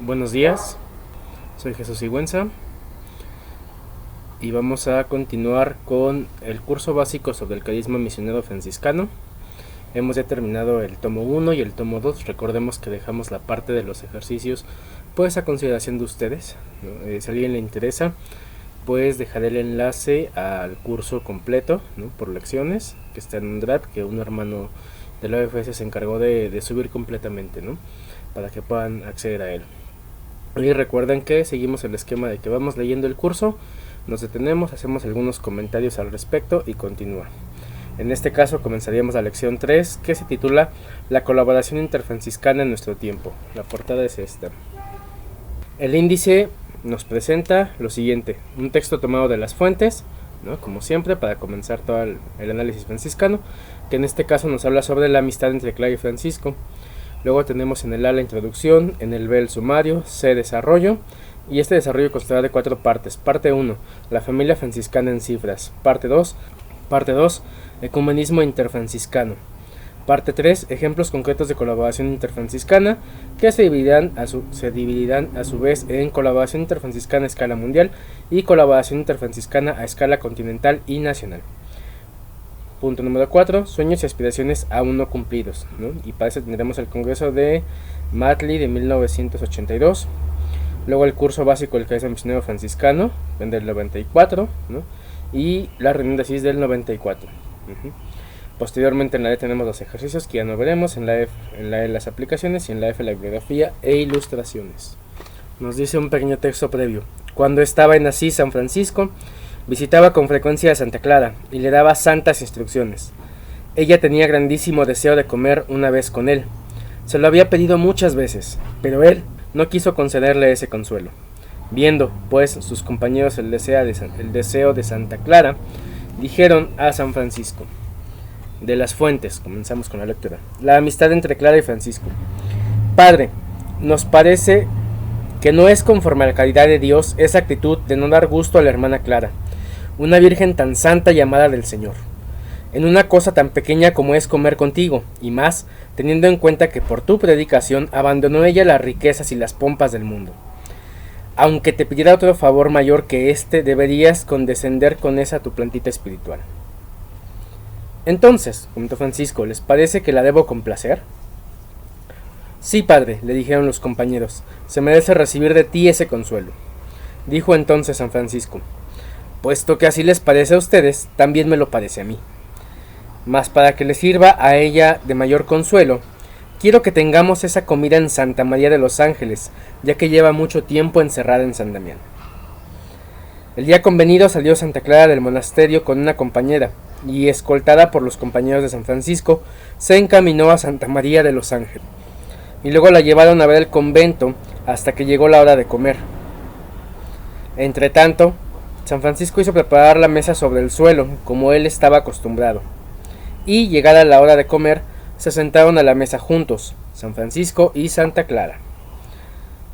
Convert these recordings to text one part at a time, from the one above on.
Buenos días, soy Jesús Sigüenza y vamos a continuar con el curso básico sobre el carisma misionero franciscano. Hemos ya terminado el tomo 1 y el tomo 2. Recordemos que dejamos la parte de los ejercicios pues a consideración de ustedes, ¿no? Si a alguien le interesa, pues dejaré el enlace al curso completo, ¿no? Por lecciones, que está en un drive que un hermano de la OFS se encargó de subir completamente, ¿no? Para que puedan acceder a él. Y recuerden que seguimos el esquema de que vamos leyendo el curso, nos detenemos, hacemos algunos comentarios al respecto y continúa. En este caso comenzaríamos la lección 3, que se titula La colaboración interfranciscana en nuestro tiempo. La portada es esta. El índice nos presenta lo siguiente: un texto tomado de las fuentes, ¿no? Como siempre, para comenzar todo el análisis franciscano, que en este caso nos habla sobre la amistad entre Clara y Francisco. Luego tenemos en el A la introducción, en el B el sumario, C desarrollo, y este desarrollo constará de 4 partes. Parte 1, la familia franciscana en cifras. Parte 2, ecumenismo interfranciscano. Parte 3, ejemplos concretos de colaboración interfranciscana, que se dividirán a su vez en colaboración interfranciscana a escala mundial y colaboración interfranciscana a escala continental y nacional. Punto número 4, sueños y aspiraciones aún no cumplidos, ¿no? Y para eso tendremos el congreso de Matley de 1982. Luego el curso básico del carisma misionero franciscano del 94, ¿no? Y la reunión de Asís del 94. Posteriormente en la E tenemos los ejercicios que ya no veremos, en la E las aplicaciones y en la F la bibliografía e ilustraciones. Nos dice un pequeño texto previo. Cuando estaba en Asís, San Francisco, visitaba con frecuencia a Santa Clara y le daba santas instrucciones. Ella tenía grandísimo deseo de comer una vez con él. Se lo había pedido muchas veces, pero él no quiso concederle ese consuelo. Viendo, pues, sus compañeros el deseo de Santa Clara, dijeron a San Francisco. De las fuentes, comenzamos con la lectura. La amistad entre Clara y Francisco. Padre, nos parece que no es conforme a la caridad de Dios esa actitud de no dar gusto a la hermana Clara, una virgen tan santa y amada del Señor, en una cosa tan pequeña como es comer contigo, y más, teniendo en cuenta que por tu predicación abandonó ella las riquezas y las pompas del mundo. Aunque te pidiera otro favor mayor que este, deberías condescender con esa tu plantita espiritual. Entonces, comentó Francisco, ¿les parece que la debo complacer? Sí, padre, le dijeron los compañeros, se merece recibir de ti ese consuelo. Dijo entonces San Francisco, puesto que así les parece a ustedes, también me lo parece a mí. Mas para que les sirva a ella de mayor consuelo, quiero que tengamos esa comida en Santa María de los Ángeles, ya que lleva mucho tiempo encerrada en San Damián. El día convenido salió Santa Clara del monasterio con una compañera, y escoltada por los compañeros de San Francisco, se encaminó a Santa María de los Ángeles, y luego la llevaron a ver el convento hasta que llegó la hora de comer. Entre tanto, San Francisco hizo preparar la mesa sobre el suelo, como él estaba acostumbrado, y llegada la hora de comer, se sentaron a la mesa juntos, San Francisco y Santa Clara.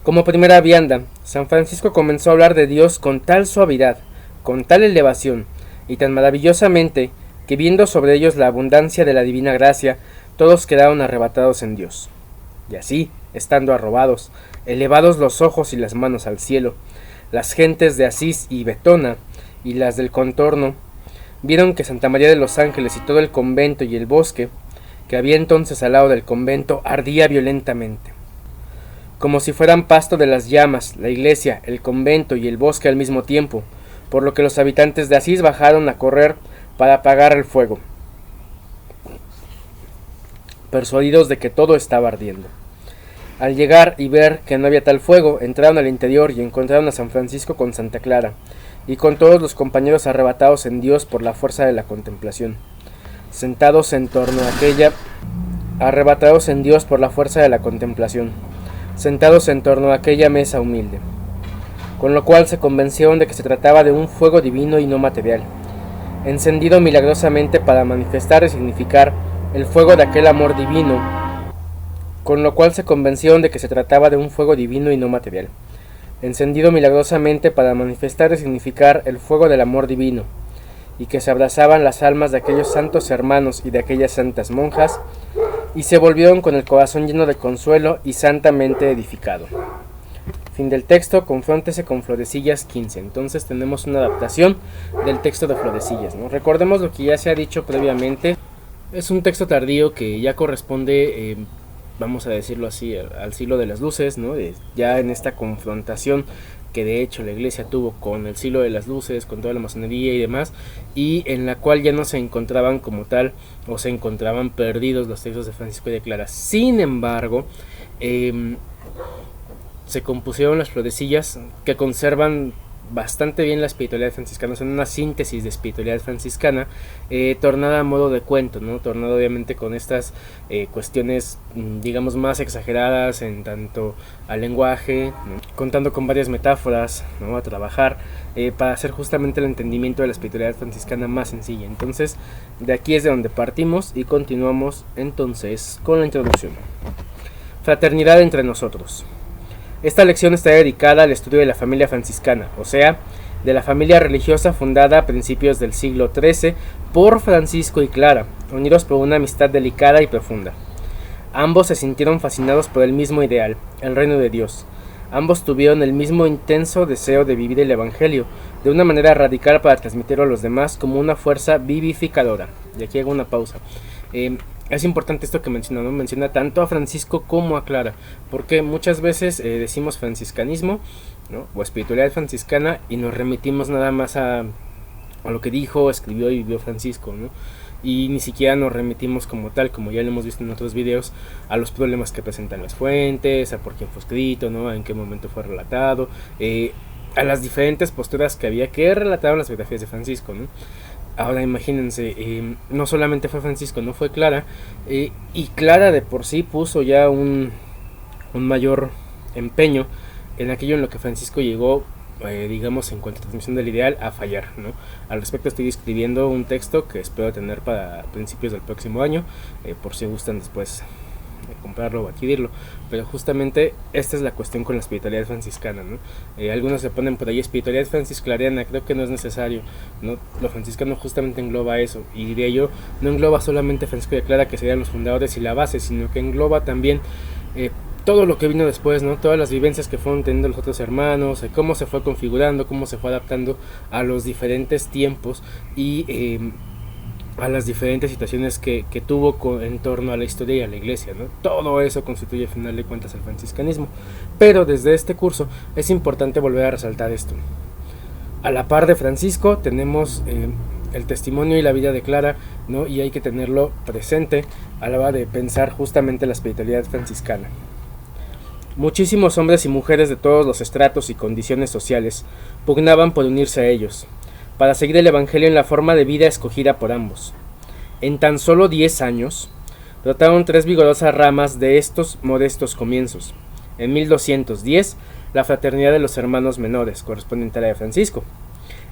Como primera vianda, San Francisco comenzó a hablar de Dios con tal suavidad, con tal elevación, y tan maravillosamente, que viendo sobre ellos la abundancia de la divina gracia, todos quedaron arrebatados en Dios. Y así, estando arrobados, elevados los ojos y las manos al cielo, las gentes de Asís y Betona, y las del contorno, vieron que Santa María de los Ángeles y todo el convento y el bosque, que había entonces al lado del convento, ardía violentamente. Como si fueran pasto de las llamas, la iglesia, el convento y el bosque al mismo tiempo, por lo que los habitantes de Asís bajaron a correr para apagar el fuego, persuadidos de que todo estaba ardiendo. Al llegar y ver que no había tal fuego, entraron al interior y encontraron a San Francisco con Santa Clara, y con todos los compañeros arrebatados en Dios por la fuerza de la contemplación, sentados en torno a aquella mesa humilde, con lo cual se convencieron de que se trataba de un fuego divino y no material, encendido milagrosamente para manifestar y significar el fuego de aquel amor divino, encendido milagrosamente para manifestar y significar el fuego del amor divino, y que se abrazaban las almas de aquellos santos hermanos y de aquellas santas monjas, y se volvieron con el corazón lleno de consuelo y santamente edificado. Fin del texto, confróntese con Florecillas 15. Entonces tenemos una adaptación del texto de Florecillas, ¿no? Recordemos lo que ya se ha dicho previamente. Es un texto tardío que ya corresponde, vamos a decirlo así, al siglo de las luces, ¿no? Ya en esta confrontación que de hecho la iglesia tuvo con el siglo de las luces, con toda la masonería y demás, y en la cual ya no se encontraban como tal, o se encontraban perdidos los textos de Francisco de Clara. Sin embargo, se compusieron las Florecillas, que conservan bastante bien la espiritualidad franciscana. Son una síntesis de espiritualidad franciscana, tornada a modo de cuento, ¿no? Tornada obviamente con estas cuestiones, digamos, más exageradas en tanto al lenguaje, ¿no? Contando con varias metáforas, ¿no? A trabajar para hacer justamente el entendimiento de la espiritualidad franciscana más sencilla. Entonces, de aquí es de donde partimos y continuamos entonces con la introducción. Fraternidad entre nosotros. Esta lección está dedicada al estudio de la familia franciscana, o sea, de la familia religiosa fundada a principios del siglo XIII por Francisco y Clara, unidos por una amistad delicada y profunda. Ambos se sintieron fascinados por el mismo ideal, el reino de Dios. Ambos tuvieron el mismo intenso deseo de vivir el Evangelio de una manera radical para transmitirlo a los demás como una fuerza vivificadora. Y aquí hago una pausa. Es importante esto que menciona, ¿no? Menciona tanto a Francisco como a Clara, porque muchas veces decimos franciscanismo, ¿no? O espiritualidad franciscana, y nos remitimos nada más a lo que dijo, escribió y vivió Francisco, ¿no? Y ni siquiera nos remitimos como tal, como ya lo hemos visto en otros videos, a los problemas que presentan las fuentes, a por quién fue escrito, ¿no? A en qué momento fue relatado, a las diferentes posturas que había que relataban las biografías de Francisco, ¿no? Ahora imagínense, no solamente fue Francisco, no fue Clara, y Clara de por sí puso ya un mayor empeño en aquello en lo que Francisco llegó, digamos, en cuanto a transmisión del ideal, a fallar, ¿no? Al respecto estoy escribiendo un texto que espero tener para principios del próximo año, por si gustan después comprarlo o adquirirlo, pero justamente esta es la cuestión con la espiritualidad franciscana, ¿no? Algunos se ponen por ahí espiritualidad francisclariana, creo que no es necesario, ¿no? Lo franciscano justamente engloba eso, y diría yo, no engloba solamente Francisco de Clara, que serían los fundadores y la base, sino que engloba también todo lo que vino después, ¿no? Todas las vivencias que fueron teniendo los otros hermanos, cómo se fue configurando, cómo se fue adaptando a los diferentes tiempos y a las diferentes situaciones que tuvo en torno a la historia y a la iglesia, ¿no? Todo eso constituye al final de cuentas el franciscanismo. Pero desde este curso es importante volver a resaltar esto. A la par de Francisco tenemos el testimonio y la vida de Clara, ¿no? Y hay que tenerlo presente a la hora de pensar justamente la espiritualidad franciscana. Muchísimos hombres y mujeres de todos los estratos y condiciones sociales pugnaban por unirse a ellos, para seguir el Evangelio en la forma de vida escogida por ambos. En tan solo 10 años, brotaron 3 vigorosas ramas de estos modestos comienzos. En 1210, la Fraternidad de los Hermanos Menores, correspondiente a la de Francisco.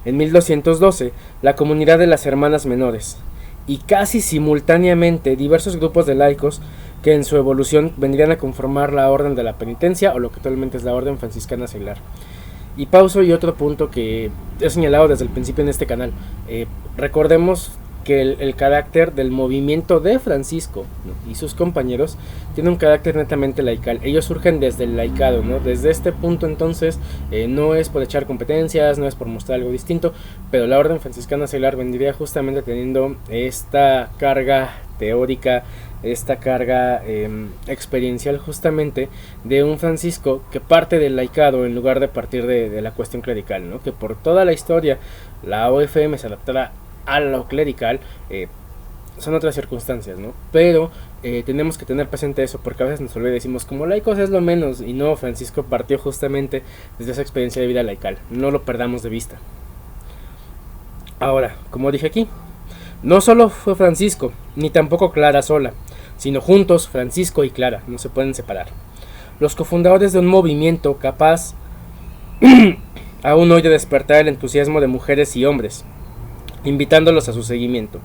En 1212, la Comunidad de las Hermanas Menores. Y casi simultáneamente, diversos grupos de laicos que en su evolución vendrían a conformar la Orden de la Penitencia, o lo que actualmente es la Orden Franciscana Seglar. Y pauso y otro punto que he señalado desde el principio en este canal. Recordemos que el carácter del movimiento de Francisco, ¿no? Y sus compañeros tiene un carácter netamente laical. Ellos surgen desde el laicado, ¿no? Desde este punto entonces no es por echar competencias, no es por mostrar algo distinto, pero la Orden Franciscana Seglar vendría justamente teniendo esta carga teórica, esta carga experiencial justamente de un Francisco que parte del laicado en lugar de partir de la cuestión clerical, ¿no? Que por toda la historia la OFM se adaptara a lo clerical, son otras circunstancias, ¿no? Pero tenemos que tener presente eso, porque a veces nos olvida y decimos como laicos es lo menos, y no, Francisco partió justamente desde esa experiencia de vida laical, no lo perdamos de vista. Ahora, como dije aquí, no solo fue Francisco, ni tampoco Clara sola, sino juntos Francisco y Clara, no se pueden separar. Los cofundadores de un movimiento capaz aún hoy de despertar el entusiasmo de mujeres y hombres, invitándolos a su seguimiento.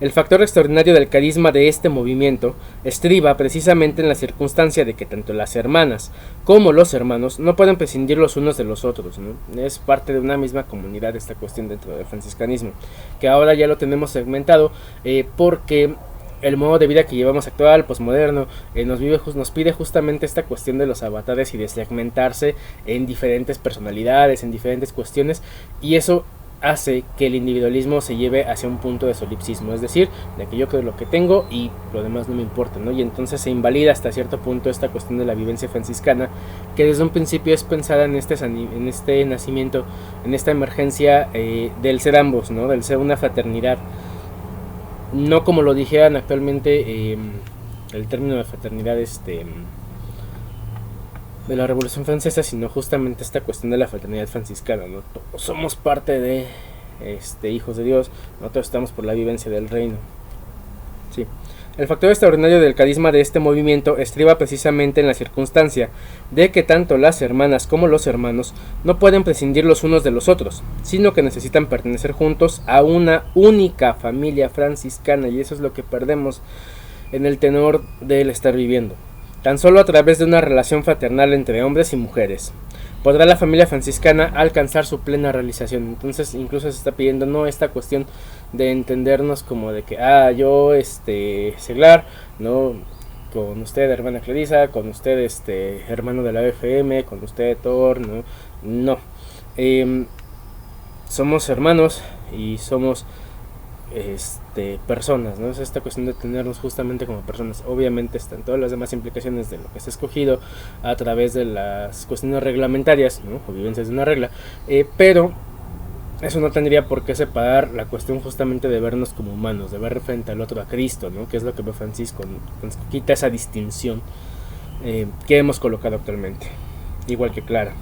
El factor extraordinario del carisma de este movimiento estriba precisamente en la circunstancia de que tanto las hermanas como los hermanos no pueden prescindir los unos de los otros, ¿no? Es parte de una misma comunidad esta cuestión dentro del franciscanismo, que ahora ya lo tenemos segmentado porque el modo de vida que llevamos actual, posmoderno, nos pide justamente esta cuestión de los avatares y de segmentarse en diferentes personalidades, en diferentes cuestiones, y eso hace que el individualismo se lleve hacia un punto de solipsismo, es decir, de que yo creo lo que tengo y lo demás no me importa, ¿no? Y entonces se invalida hasta cierto punto esta cuestión de la vivencia franciscana, que desde un principio es pensada en este nacimiento, en esta emergencia del ser ambos, ¿no? Del ser una fraternidad, no como lo dijeran actualmente el término de fraternidad de la Revolución Francesa, sino justamente esta cuestión de la fraternidad franciscana, ¿no? Todos somos parte de hijos de Dios, nosotros estamos por la vivencia del reino. Sí. El factor extraordinario del carisma de este movimiento estriba precisamente en la circunstancia de que tanto las hermanas como los hermanos no pueden prescindir los unos de los otros, sino que necesitan pertenecer juntos a una única familia franciscana, y eso es lo que perdemos en el tenor del estar viviendo. Tan solo a través de una relación fraternal entre hombres y mujeres podrá la familia franciscana alcanzar su plena realización. Entonces incluso se está pidiendo no esta cuestión de entendernos como de que yo seglar, no, con usted hermana Clarisa, con usted hermano de la FM, con usted Thor, no, somos hermanos y somos personas, ¿no? Es esta cuestión de tenernos justamente como personas. Obviamente están todas las demás implicaciones de lo que se ha escogido a través de las cuestiones reglamentarias, ¿no? O vivencias de una regla, pero eso no tendría por qué separar la cuestión justamente de vernos como humanos, de ver frente al otro a Cristo, ¿no? Que es lo que ve Francisco, quita esa distinción que hemos colocado actualmente, igual que Clara.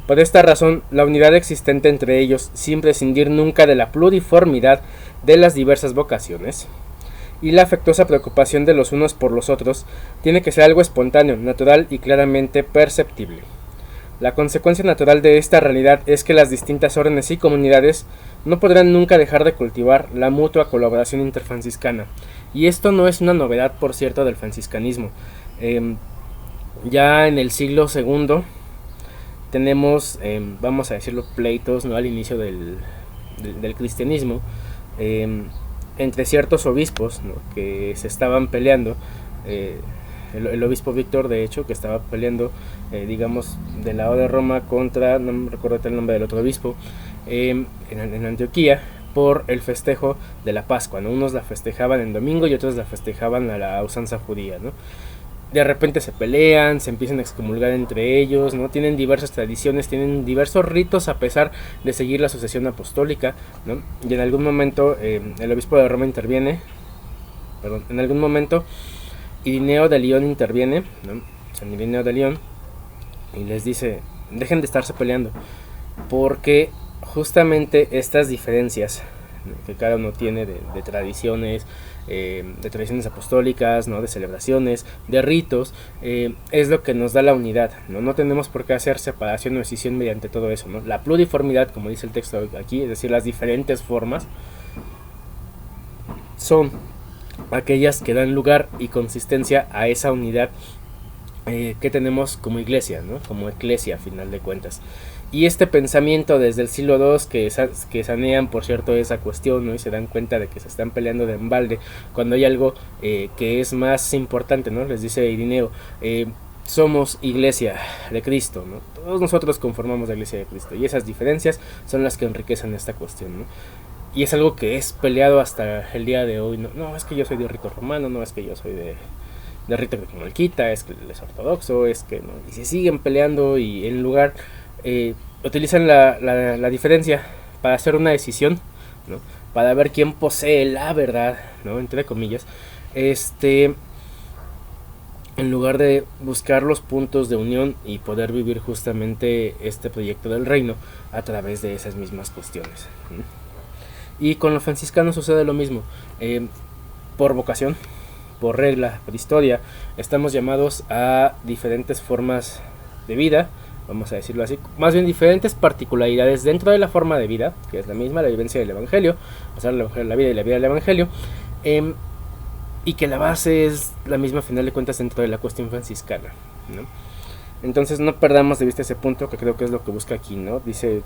Por esta razón, la unidad existente entre ellos, sin prescindir nunca de la pluriformidad de las diversas vocaciones, y la afectuosa preocupación de los unos por los otros, tiene que ser algo espontáneo, natural y claramente perceptible. La consecuencia natural de esta realidad es que las distintas órdenes y comunidades no podrán nunca dejar de cultivar la mutua colaboración interfranciscana. Y esto no es una novedad, por cierto, del franciscanismo. Ya en el siglo II tenemos, vamos a decirlo, pleitos, ¿no? Al inicio del cristianismo, entre ciertos obispos, ¿no? Que se estaban peleando. El obispo Víctor, de hecho, que estaba peleando, digamos, del lado de Roma contra, no me recuerdo el nombre del otro obispo, en Antioquía, por el festejo de la Pascua, ¿no? Unos la festejaban en domingo y otros la festejaban a la usanza judía, ¿no? De repente se pelean, se empiezan a excomulgar entre ellos, ¿no? Tienen diversas tradiciones, tienen diversos ritos a pesar de seguir la sucesión apostólica, ¿no? Y en algún momento el obispo de Roma interviene, en algún momento Irineo de León interviene, ¿no? San Irineo de León, y les dice, dejen de estarse peleando, porque justamente estas diferencias, ¿no? Que cada uno tiene de tradiciones, de tradiciones apostólicas, ¿no? De celebraciones, de ritos, es lo que nos da la unidad, ¿no? No tenemos por qué hacer separación o decisión mediante todo eso, ¿no? La pluriformidad, como dice el texto aquí, es decir, las diferentes formas, son aquellas que dan lugar y consistencia a esa unidad que tenemos como iglesia, ¿no? Como eclesia, a final de cuentas. Y este pensamiento desde el siglo II que sanean, por cierto, esa cuestión, ¿no? Y se dan cuenta de que se están peleando de embalde cuando hay algo que es más importante, ¿no? Les dice Irineo, somos iglesia de Cristo, ¿no? Todos nosotros conformamos la iglesia de Cristo y esas diferencias son las que enriquecen esta cuestión, ¿no? Y es algo que es peleado hasta el día de hoy, no es que yo soy de rito romano, no es que yo soy de rito greco-malquita, es que es ortodoxo, es que no, y se siguen peleando y en lugar utilizan la diferencia para hacer una decisión, ¿no? Para ver quién posee la verdad, ¿no? Entre comillas, en lugar de buscar los puntos de unión y poder vivir justamente este proyecto del reino a través de esas mismas cuestiones, ¿no? Y con los franciscanos sucede lo mismo, por vocación, por regla, por historia, estamos llamados a diferentes formas de vida, vamos a decirlo así, más bien diferentes particularidades dentro de la forma de vida, que es la misma, la vivencia del Evangelio, pasar la vida y la vida del Evangelio, y que la base es la misma a final de cuentas dentro de la cuestión franciscana, ¿no? Entonces no perdamos de vista ese punto, que creo que es lo que busca aquí, ¿no? Dice,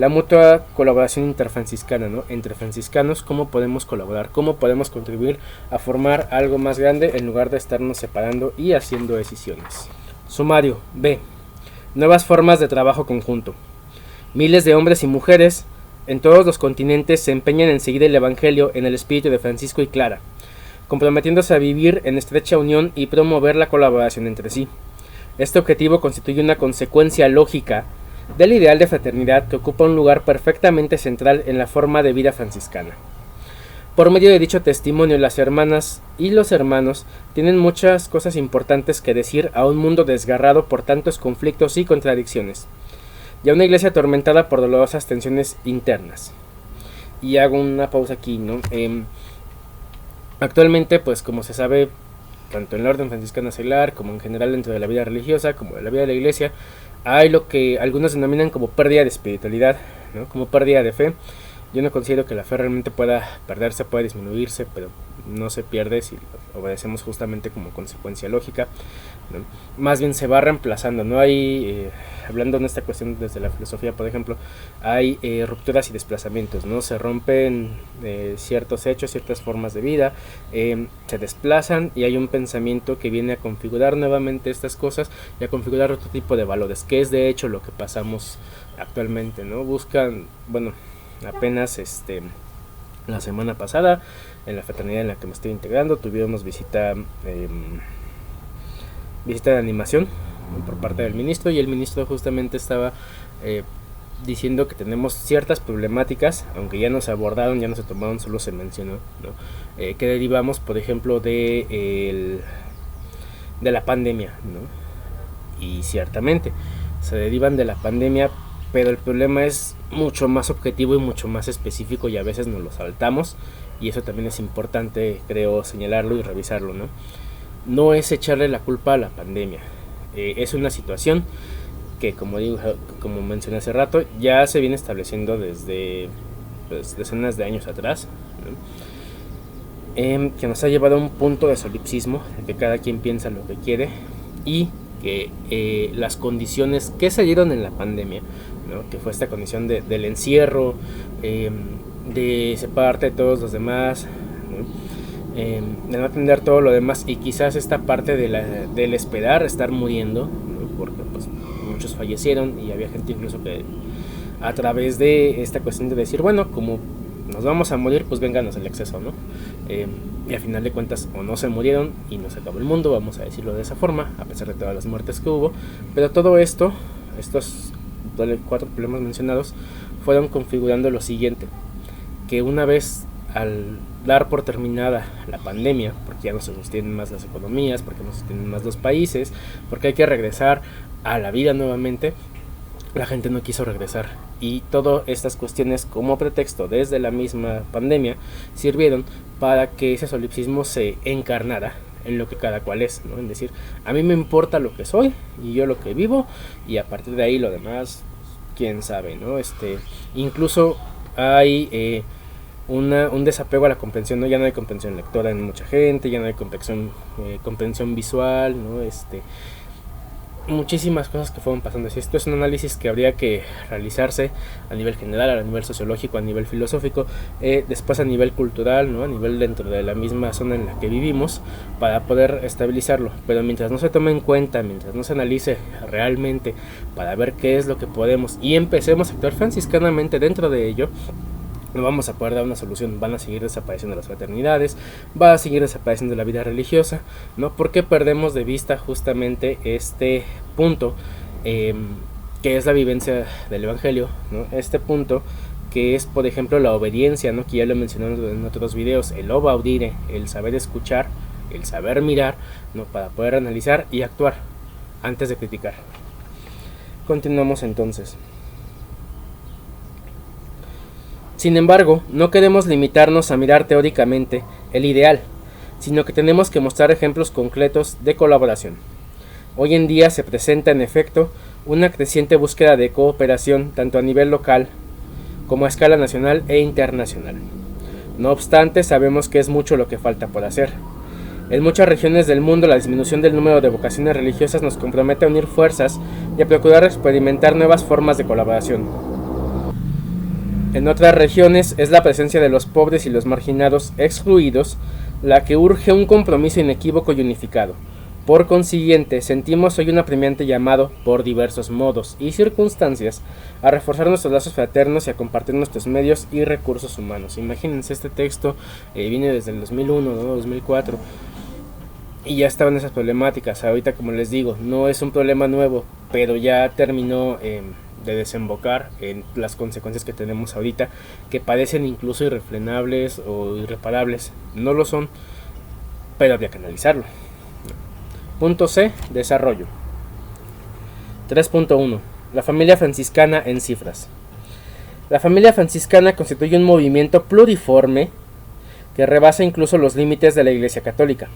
la mutua colaboración interfranciscana, ¿no? Entre franciscanos, cómo podemos colaborar, cómo podemos contribuir a formar algo más grande en lugar de estarnos separando y haciendo decisiones. Sumario B. Nuevas formas de trabajo conjunto. Miles de hombres y mujeres en todos los continentes se empeñan en seguir el Evangelio en el espíritu de Francisco y Clara, comprometiéndose a vivir en estrecha unión y promover la colaboración entre sí. Este objetivo constituye una consecuencia lógica del ideal de fraternidad que ocupa un lugar perfectamente central en la forma de vida franciscana. Por medio de dicho testimonio, las hermanas y los hermanos tienen muchas cosas importantes que decir a un mundo desgarrado por tantos conflictos y contradicciones, y a una iglesia atormentada por dolorosas tensiones internas. Y hago una pausa aquí, ¿no? Actualmente, pues como se sabe, tanto en la orden franciscana seglar como en general dentro de la vida religiosa, como de la vida de la iglesia, hay lo que algunos denominan como pérdida de espiritualidad, ¿no? Como pérdida de fe. Yo no considero que la fe realmente pueda perderse, pueda disminuirse, pero no se pierde si obedecemos justamente como consecuencia lógica, ¿no? Más bien se va reemplazando, no hay, hablando en esta cuestión desde la filosofía, por ejemplo, hay rupturas y desplazamientos, ¿no? Se rompen ciertos hechos, ciertas formas de vida, se desplazan y hay un pensamiento que viene a configurar nuevamente estas cosas y a configurar otro tipo de valores, que es de hecho lo que pasamos actualmente, ¿no? Buscan, bueno, apenas la semana pasada en la fraternidad en la que me estoy integrando tuvimos visita de animación por parte del ministro, y el ministro justamente estaba diciendo que tenemos ciertas problemáticas, aunque ya no se abordaron, ya no se tomaron, solo se mencionó, ¿no? Que derivamos, por ejemplo, de la pandemia, ¿no? Y ciertamente se derivan de la pandemia, pero el problema es mucho más objetivo y mucho más específico, y a veces nos lo saltamos, y eso también es importante, creo, señalarlo y revisarlo, ¿no? No es echarle la culpa a la pandemia, es una situación que, como mencioné hace rato, ya se viene estableciendo desde decenas de años atrás, ¿no? Que nos ha llevado a un punto de solipsismo, en que cada quien piensa lo que quiere, y que las condiciones que se dieron en la pandemia, ¿no? Que fue esta condición del encierro, de separarte de todos los demás, ¿no? De no atender todo lo demás, y quizás esta parte del esperar estar muriendo, ¿no? Porque pues muchos fallecieron y había gente incluso que a través de esta cuestión de decir, bueno, como nos vamos a morir, pues vénganos el exceso, ¿no? Y al final de cuentas o no se murieron y no se acabó el mundo, vamos a decirlo de esa forma, a pesar de todas las muertes que hubo. Pero todo esto, estos 4 problemas mencionados, fueron configurando lo siguiente: que una vez al dar por terminada la pandemia, porque ya no se sostienen más las economías, porque no se sostienen más los países, porque hay que regresar a la vida nuevamente, la gente no quiso regresar, y todas estas cuestiones como pretexto desde la misma pandemia sirvieron para que ese solipsismo se encarnara en lo que cada cual es, ¿no? Es decir, a mí me importa lo que soy y yo lo que vivo, y a partir de ahí lo demás, quién sabe, ¿no? Incluso hay un desapego a la comprensión, ¿no? Ya no hay comprensión lectora en mucha gente, ya no hay comprensión visual, ¿no? Muchísimas cosas que fueron pasando. Esto es un análisis que habría que realizarse a nivel general, a nivel sociológico, a nivel filosófico, después a nivel cultural, ¿no? A nivel dentro de la misma zona en la que vivimos, para poder estabilizarlo. Pero mientras no se tome en cuenta, mientras no se analice realmente para ver qué es lo que podemos y empecemos a actuar franciscanamente dentro de ello, no vamos a poder dar una solución. Van a seguir desapareciendo las fraternidades, va a seguir desapareciendo la vida religiosa, ¿no? Porque perdemos de vista justamente este punto, que es la vivencia del Evangelio, ¿no? Este punto que es, por ejemplo, la obediencia, ¿no? Que ya lo he mencionado en otros videos, el oba audire, el saber escuchar, el saber mirar, ¿no? Para poder analizar y actuar antes de criticar. Continuamos entonces. Sin embargo, no queremos limitarnos a mirar teóricamente el ideal, sino que tenemos que mostrar ejemplos concretos de colaboración. Hoy en día se presenta, en efecto, una creciente búsqueda de cooperación tanto a nivel local como a escala nacional e internacional. No obstante, sabemos que es mucho lo que falta por hacer. En muchas regiones del mundo, la disminución del número de vocaciones religiosas nos compromete a unir fuerzas y a procurar experimentar nuevas formas de colaboración. En otras regiones es la presencia de los pobres y los marginados excluidos la que urge un compromiso inequívoco y unificado. Por consiguiente, sentimos hoy un apremiante llamado, por diversos modos y circunstancias, a reforzar nuestros lazos fraternos y a compartir nuestros medios y recursos humanos. Imagínense, este texto viene desde el 2001, ¿no? 2004, y ya estaban esas problemáticas. Ahorita, como les digo, no es un problema nuevo, pero ya terminó de desembocar en las consecuencias que tenemos ahorita, que parecen incluso irrefrenables o irreparables. No lo son, pero habría que analizarlo. Punto C. Desarrollo. 3.1. La familia franciscana en cifras. La familia franciscana constituye un movimiento pluriforme que rebasa incluso los límites de la Iglesia Católica.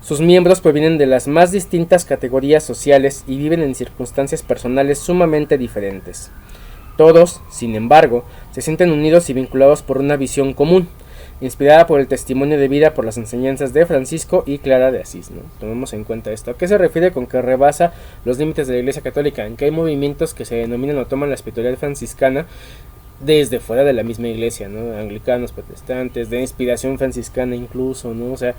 Sus miembros provienen de las más distintas categorías sociales y viven en circunstancias personales sumamente diferentes. Todos, sin embargo, se sienten unidos y vinculados por una visión común, inspirada por el testimonio de vida por las enseñanzas de Francisco y Clara de Asís, ¿no? Tomemos en cuenta esto. ¿A qué se refiere con que rebasa los límites de la Iglesia Católica? En que hay movimientos que se denominan o toman la espiritualidad franciscana desde fuera de la misma iglesia, ¿no? Anglicanos, protestantes, de inspiración franciscana incluso, ¿no? O sea,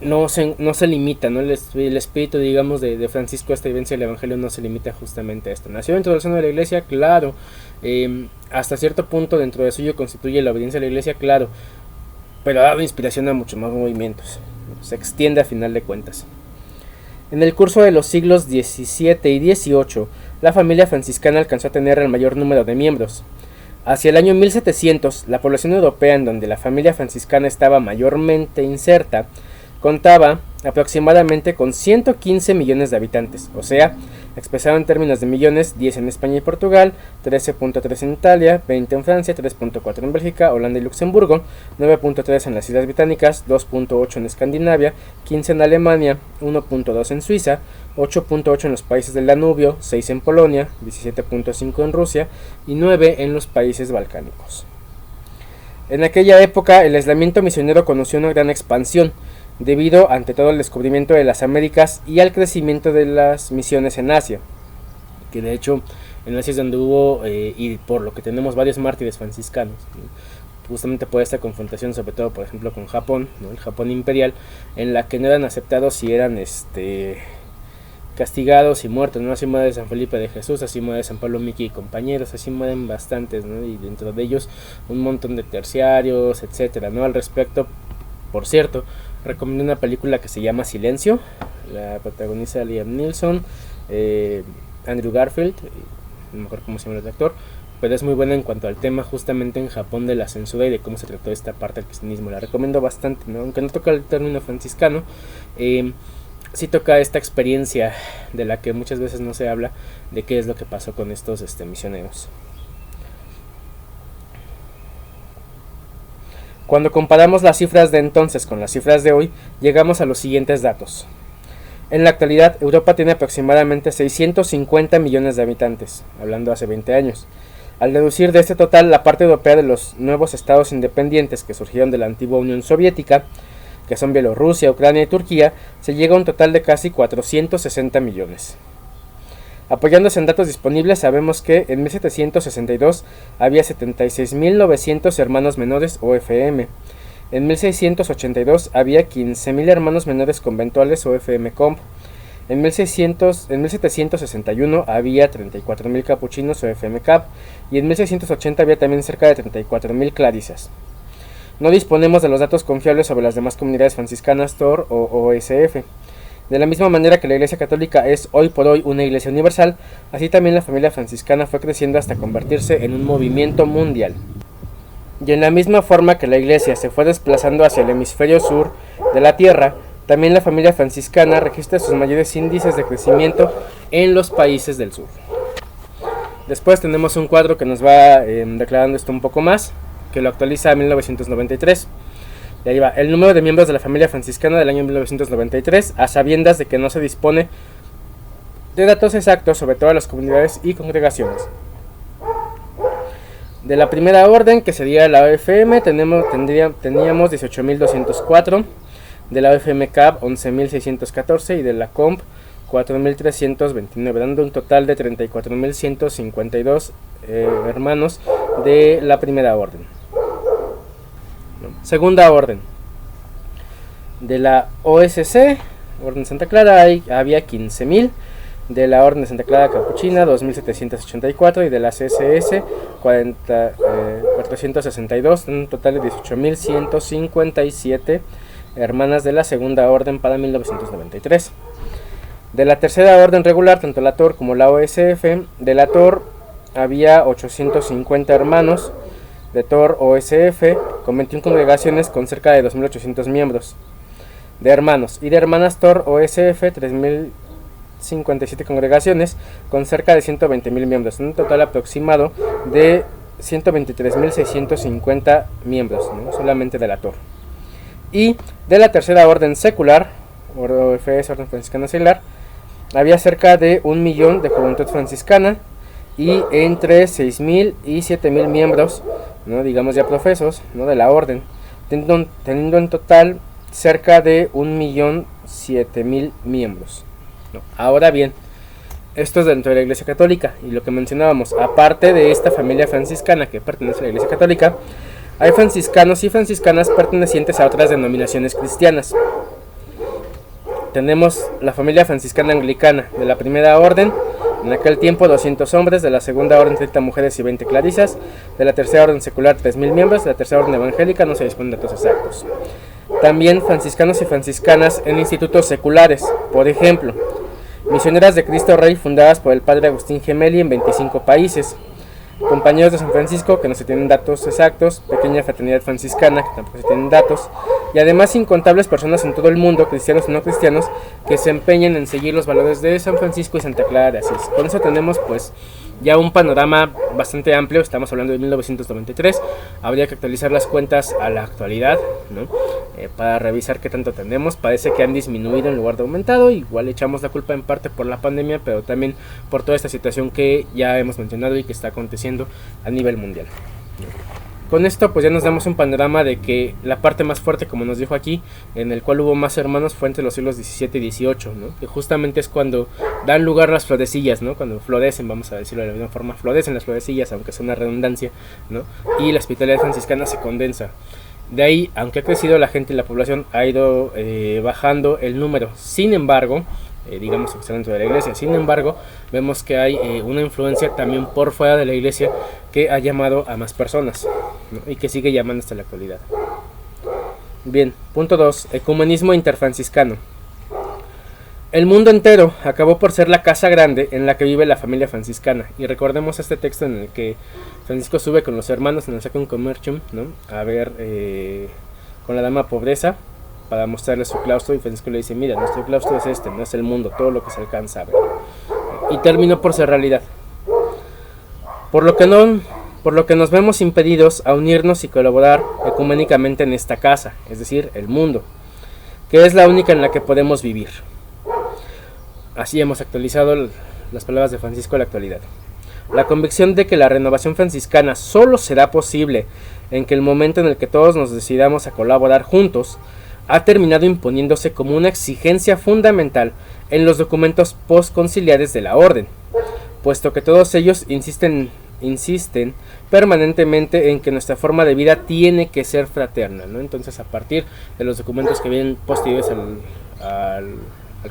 no se limita, ¿no? El espíritu, digamos, de Francisco, esta vivencia del Evangelio, no se limita justamente a esto. Nació dentro del seno de la Iglesia, claro. Hasta cierto punto dentro de suyo constituye la obediencia a la Iglesia, claro. Pero ha dado inspiración a muchos más movimientos. Se extiende a final de cuentas. En el curso de los siglos XVII y XVIII, la familia franciscana alcanzó a tener el mayor número de miembros. Hacia el año 1700, la población europea en donde la familia franciscana estaba mayormente inserta contaba aproximadamente con 115 millones de habitantes, o sea, expresado en términos de millones, 10 en España y Portugal, 13.3 en Italia, 20 en Francia, 3.4 en Bélgica, Holanda y Luxemburgo, 9.3 en las Islas Británicas, 2.8 en Escandinavia, 15 en Alemania, 1.2 en Suiza, 8.8 en los países del Danubio, 6 en Polonia, 17.5 en Rusia y 9 en los países balcánicos. En aquella época el aislamiento misionero conoció una gran expansión, debido ante todo al descubrimiento de las Américas y al crecimiento de las misiones en Asia, que de hecho en Asia es donde hubo, y por lo que tenemos varios mártires franciscanos, ¿no? Justamente por esta confrontación, sobre todo por ejemplo con Japón, ¿no? El Japón imperial, en la que no eran aceptados y eran castigados y muertos, ¿no? Así muere San Felipe de Jesús, así muere San Pablo Miki y compañeros, así mueren bastantes, ¿no? Y dentro de ellos un montón de terciarios, etcétera, ¿no? Al respecto, por cierto, recomiendo una película que se llama Silencio, la protagoniza Liam Neeson, Andrew Garfield, no me acuerdo cómo se llama el actor, pero es muy buena en cuanto al tema justamente en Japón de la censura y de cómo se trató esta parte del cristianismo. La recomiendo bastante, ¿no? Aunque no toca el término franciscano, sí toca esta experiencia de la que muchas veces no se habla, de qué es lo que pasó con estos misioneros. Cuando comparamos las cifras de entonces con las cifras de hoy, llegamos a los siguientes datos. En la actualidad, Europa tiene aproximadamente 650 millones de habitantes, hablando hace 20 años. Al deducir de este total la parte europea de los nuevos estados independientes que surgieron de la antigua Unión Soviética, que son Bielorrusia, Ucrania y Turquía, se llega a un total de casi 460 millones. Apoyándose en datos disponibles, sabemos que en 1762 había 76.900 hermanos menores o FM. En 1682 había 15.000 hermanos menores conventuales o FM Comp. En 1761 había 34.000 capuchinos o FM Cap. Y en 1680 había también cerca de 34.000 clarisas. No disponemos de los datos confiables sobre las demás comunidades franciscanas TOR o OSF. De la misma manera que la Iglesia Católica es hoy por hoy una iglesia universal, así también la familia franciscana fue creciendo hasta convertirse en un movimiento mundial. Y en la misma forma que la iglesia se fue desplazando hacia el hemisferio sur de la Tierra, también la familia franciscana registra sus mayores índices de crecimiento en los países del sur. Después tenemos un cuadro que nos va declarando esto un poco más, que lo actualiza a 1993. Y ahí va, el número de miembros de la familia franciscana del año 1993, a sabiendas de que no se dispone de datos exactos sobre todas las comunidades y congregaciones. De la primera orden, que sería la OFM, teníamos 18.204, de la OFM CAP 11.614 y de la COMP 4.329, dando un total de 34.152 hermanos de la primera orden. Segunda orden. De la OSC, Orden de Santa Clara, había 15.000. De la Orden de Santa Clara Capuchina, 2.784. Y de la CSS, 462. Un total de 18.157 hermanas de la Segunda Orden para 1993. De la Tercera Orden regular, tanto la TOR como la OSF, de la TOR había 850 hermanos. De TOR OSF, con 21 congregaciones con cerca de 2.800 miembros de hermanos, y de hermanas TOR OSF 3.057 congregaciones con cerca de 120.000 miembros, un total aproximado de 123.650 miembros, ¿no? Solamente de la TOR. Y de la Tercera Orden Secular, OFS, Orden Franciscana Secular, había cerca de 1 millón de juventud franciscana y entre 6.000 y 7.000 miembros, ¿no? Digamos ya profesos, ¿no? De la orden, teniendo en total cerca de 1.007.000 miembros, ¿no? Ahora bien, esto es dentro de la Iglesia Católica, y lo que mencionábamos, aparte de esta familia franciscana que pertenece a la Iglesia Católica, hay franciscanos y franciscanas pertenecientes a otras denominaciones cristianas. Tenemos la familia franciscana anglicana de la primera orden, en aquel tiempo 200 hombres, de la segunda orden 30 mujeres y 20 clarisas, de la tercera orden secular 3.000 miembros, de la tercera orden evangélica no se disponen datos exactos. También franciscanos y franciscanas en institutos seculares, por ejemplo, Misioneras de Cristo Rey, fundadas por el padre Agustín Gemelli en 25 países, Compañeros de San Francisco, que no se tienen datos exactos, Pequeña Fraternidad Franciscana, que tampoco se tienen datos, y además incontables personas en todo el mundo, cristianos y no cristianos, que se empeñan en seguir los valores de San Francisco y Santa Clara de Asís. Con eso tenemos pues ya un panorama bastante amplio. Estamos hablando de 1993, habría que actualizar las cuentas a la actualidad, ¿no? Para revisar qué tanto tenemos. Parece que han disminuido en lugar de aumentado. Igual echamos la culpa en parte por la pandemia, pero también por toda esta situación que ya hemos mencionado y que está aconteciendo a nivel mundial. Con esto pues ya nos damos un panorama de que la parte más fuerte, como nos dijo aquí, en el cual hubo más hermanos, fue entre los siglos XVII y XVIII, ¿no? Que justamente es cuando dan lugar las florecillas, ¿no? Cuando florecen, vamos a decirlo de la misma forma, florecen las florecillas, aunque es una redundancia, ¿no? Y la espiritualidad franciscana se condensa. De ahí, aunque ha crecido la gente y la población, ha ido bajando el número. Sin embargo, digamos que está dentro de la iglesia, sin embargo, vemos que hay una influencia también por fuera de la iglesia que ha llamado a más personas, ¿no? Y que sigue llamando hasta la actualidad. Bien, punto 2, ecumenismo interfranciscano. El mundo entero acabó por ser la casa grande en la que vive la familia franciscana. Y recordemos este texto en el que Francisco sube con los hermanos en el Sacrum Commercium, ¿no? A ver con la dama pobreza, para mostrarle su claustro, y Francisco le dice: mira, nuestro claustro es este, no es el mundo, todo lo que se alcanza a ver. Y terminó por ser realidad. Por lo que nos vemos impedidos a unirnos y colaborar ecuménicamente en esta casa, es decir, el mundo, que es la única en la que podemos vivir. Así hemos actualizado las palabras de Francisco a la actualidad. La convicción de que la renovación franciscana solo será posible en que el momento en el que todos nos decidamos a colaborar juntos ha terminado imponiéndose como una exigencia fundamental en los documentos postconciliares de la orden, puesto que todos ellos insisten permanentemente en que nuestra forma de vida tiene que ser fraterna, ¿no? Entonces, a partir de los documentos que vienen posteriores al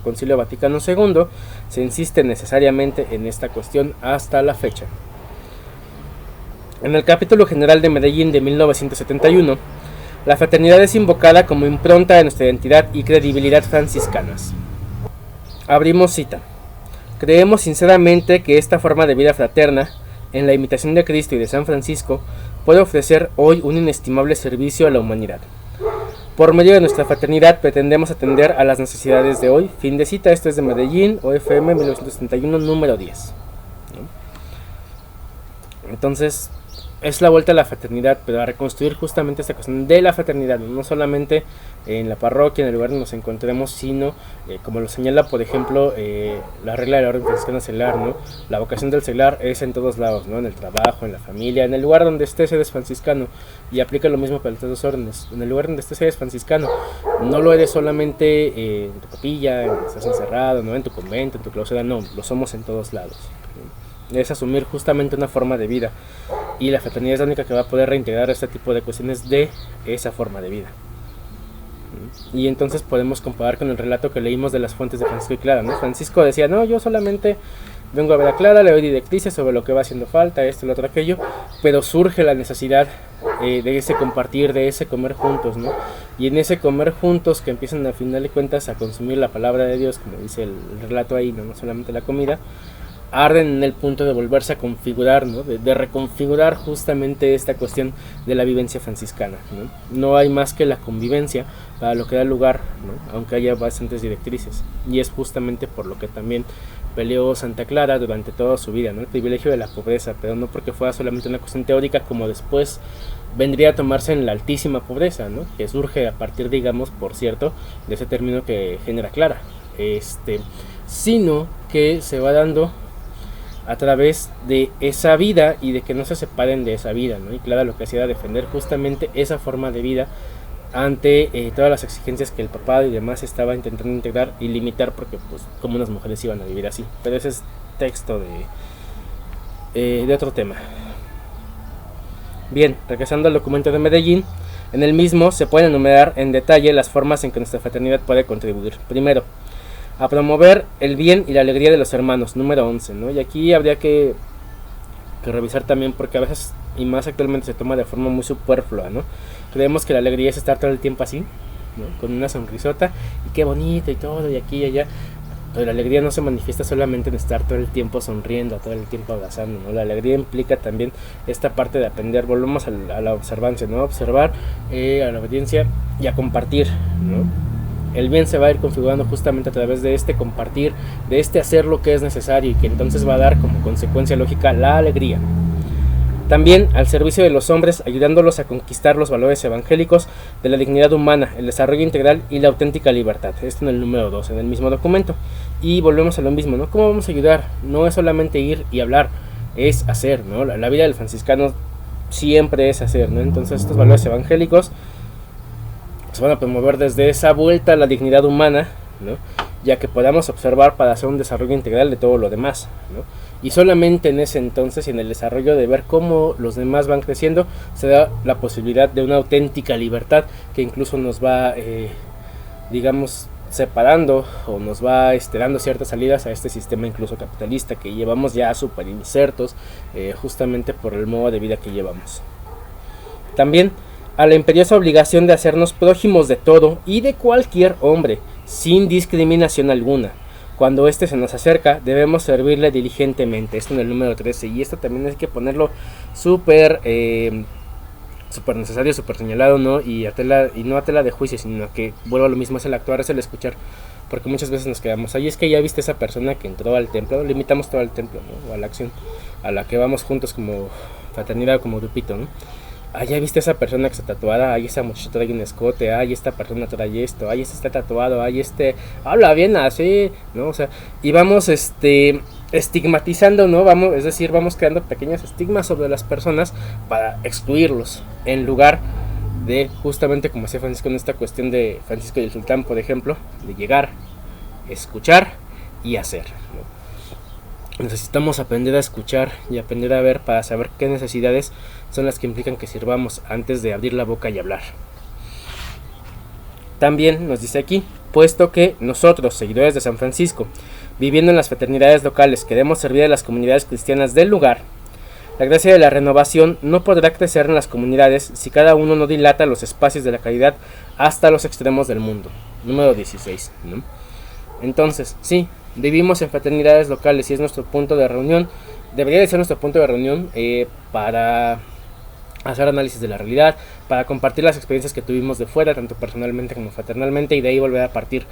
Concilio Vaticano II, se insiste necesariamente en esta cuestión hasta la fecha. En el capítulo general de Medellín de 1971, la fraternidad es invocada como impronta de nuestra identidad y credibilidad franciscanas. Abrimos cita. Creemos sinceramente que esta forma de vida fraterna, en la imitación de Cristo y de San Francisco, puede ofrecer hoy un inestimable servicio a la humanidad. Por medio de nuestra fraternidad pretendemos atender a las necesidades de hoy. Fin de cita. Esto es de Medellín, OFM 1971, número 10. Entonces, es la vuelta a la fraternidad, pero a reconstruir justamente esta cuestión de la fraternidad, no solamente en la parroquia, en el lugar donde nos encontremos, sino, como lo señala, por ejemplo, la regla de la Orden Franciscana Seglar, ¿no? La vocación del seglar es en todos lados, ¿no? En el trabajo, en la familia, en el lugar donde estés eres franciscano, y aplica lo mismo para las dos órdenes. En el lugar donde estés eres franciscano, no lo eres solamente en tu capilla, estás encerrado, ¿no? En tu convento, en tu clausura, no, lo somos en todos lados, ¿no? Es asumir justamente una forma de vida y la fraternidad es la única que va a poder reintegrar este tipo de cuestiones de esa forma de vida. Y entonces podemos comparar con el relato que leímos de las fuentes de Francisco y Clara, ¿no? Francisco decía, no, yo solamente vengo a ver a Clara, le doy directrices sobre lo que va haciendo falta, esto, lo otro, aquello, pero surge la necesidad de ese compartir, de ese comer juntos, ¿no? Y en ese comer juntos que empiezan al final de cuentas a consumir la palabra de Dios, como dice el relato ahí, no solamente la comida, arden en el punto de volverse a configurar, ¿no? De reconfigurar justamente esta cuestión de la vivencia franciscana, ¿no? No hay más que la convivencia para lo que da lugar, ¿no? Aunque haya bastantes directrices, y es justamente por lo que también peleó Santa Clara durante toda su vida, ¿no? El privilegio de la pobreza, pero no porque fuera solamente una cuestión teórica, como después vendría a tomarse en la altísima pobreza, ¿no? Que surge a partir, digamos, por cierto, de ese término que genera Clara, sino que se va dando a través de esa vida y de que no se separen de esa vida, ¿no? Y Clara lo que hacía era defender justamente esa forma de vida ante todas las exigencias que el papado y demás estaba intentando integrar y limitar, porque pues como unas mujeres iban a vivir así. Pero ese es texto de otro tema. Bien, regresando al documento de Medellín, en el mismo se pueden enumerar en detalle las formas en que nuestra fraternidad puede contribuir. Primero, a promover el bien y la alegría de los hermanos, número 11, ¿no? Y aquí habría que revisar también, porque a veces, y más actualmente, se toma de forma muy superflua, ¿no? Creemos que la alegría es estar todo el tiempo así, ¿no? Con una sonrisota, y qué bonito y todo, y aquí y allá. Pero la alegría no se manifiesta solamente en estar todo el tiempo sonriendo, todo el tiempo abrazando, ¿no? La alegría implica también esta parte de aprender, volvemos a la observancia, ¿no? Observar, a la obediencia y a compartir, ¿no? El bien se va a ir configurando justamente a través de este compartir, de este hacer lo que es necesario, y que entonces va a dar como consecuencia lógica la alegría. También al servicio de los hombres, ayudándolos a conquistar los valores evangélicos de la dignidad humana, el desarrollo integral y la auténtica libertad. Esto en el número 2, en el mismo documento. Y volvemos a lo mismo, ¿no? ¿Cómo vamos a ayudar? No es solamente ir y hablar, es hacer, ¿no? La vida del franciscano siempre es hacer, ¿no? Entonces estos valores evangélicos se van a promover desde esa vuelta a la dignidad humana, ¿no? Ya que podamos observar para hacer un desarrollo integral de todo lo demás, ¿no? Y solamente en ese entonces y en el desarrollo de ver cómo los demás van creciendo, se da la posibilidad de una auténtica libertad que incluso nos va, digamos, separando o nos va dando ciertas salidas a este sistema incluso capitalista que llevamos ya súper insertos, justamente por el modo de vida que llevamos. También a la imperiosa obligación de hacernos prójimos de todo y de cualquier hombre, sin discriminación alguna. Cuando éste se nos acerca, debemos servirle diligentemente. Esto en el número 13. Y esto también hay que ponerlo súper necesario, súper señalado, ¿no? Y no a tela de juicio, sino que vuelvo a lo mismo, es el actuar, es el escuchar. Porque muchas veces nos quedamos ahí, es que ya viste esa persona que entró al templo, limitamos todo al templo, ¿no? O a la acción a la que vamos juntos como fraternidad o como grupito, ¿no? Ah, ya viste esa persona que está tatuada, ay, esa muchacha trae un escote, ay, esta persona trae esto, ay, este está tatuado, ay, habla bien así, ¿no? O sea, y vamos estigmatizando, ¿no? Vamos creando pequeños estigmas sobre las personas para excluirlos, en lugar de justamente como hacía Francisco en esta cuestión de Francisco y el Sultán, por ejemplo, de llegar, escuchar y hacer, ¿no? Necesitamos aprender a escuchar y aprender a ver para saber qué necesidades son las que implican que sirvamos antes de abrir la boca y hablar. También nos dice aquí, puesto que nosotros, seguidores de San Francisco, viviendo en las fraternidades locales, queremos servir a las comunidades cristianas del lugar, la gracia de la renovación no podrá crecer en las comunidades si cada uno no dilata los espacios de la caridad hasta los extremos del mundo. Número 16, ¿no? Entonces, sí, vivimos en fraternidades locales y es nuestro punto de reunión, debería de ser nuestro punto de reunión para hacer análisis de la realidad, para compartir las experiencias que tuvimos de fuera, tanto personalmente como fraternalmente, y de ahí volver a partir.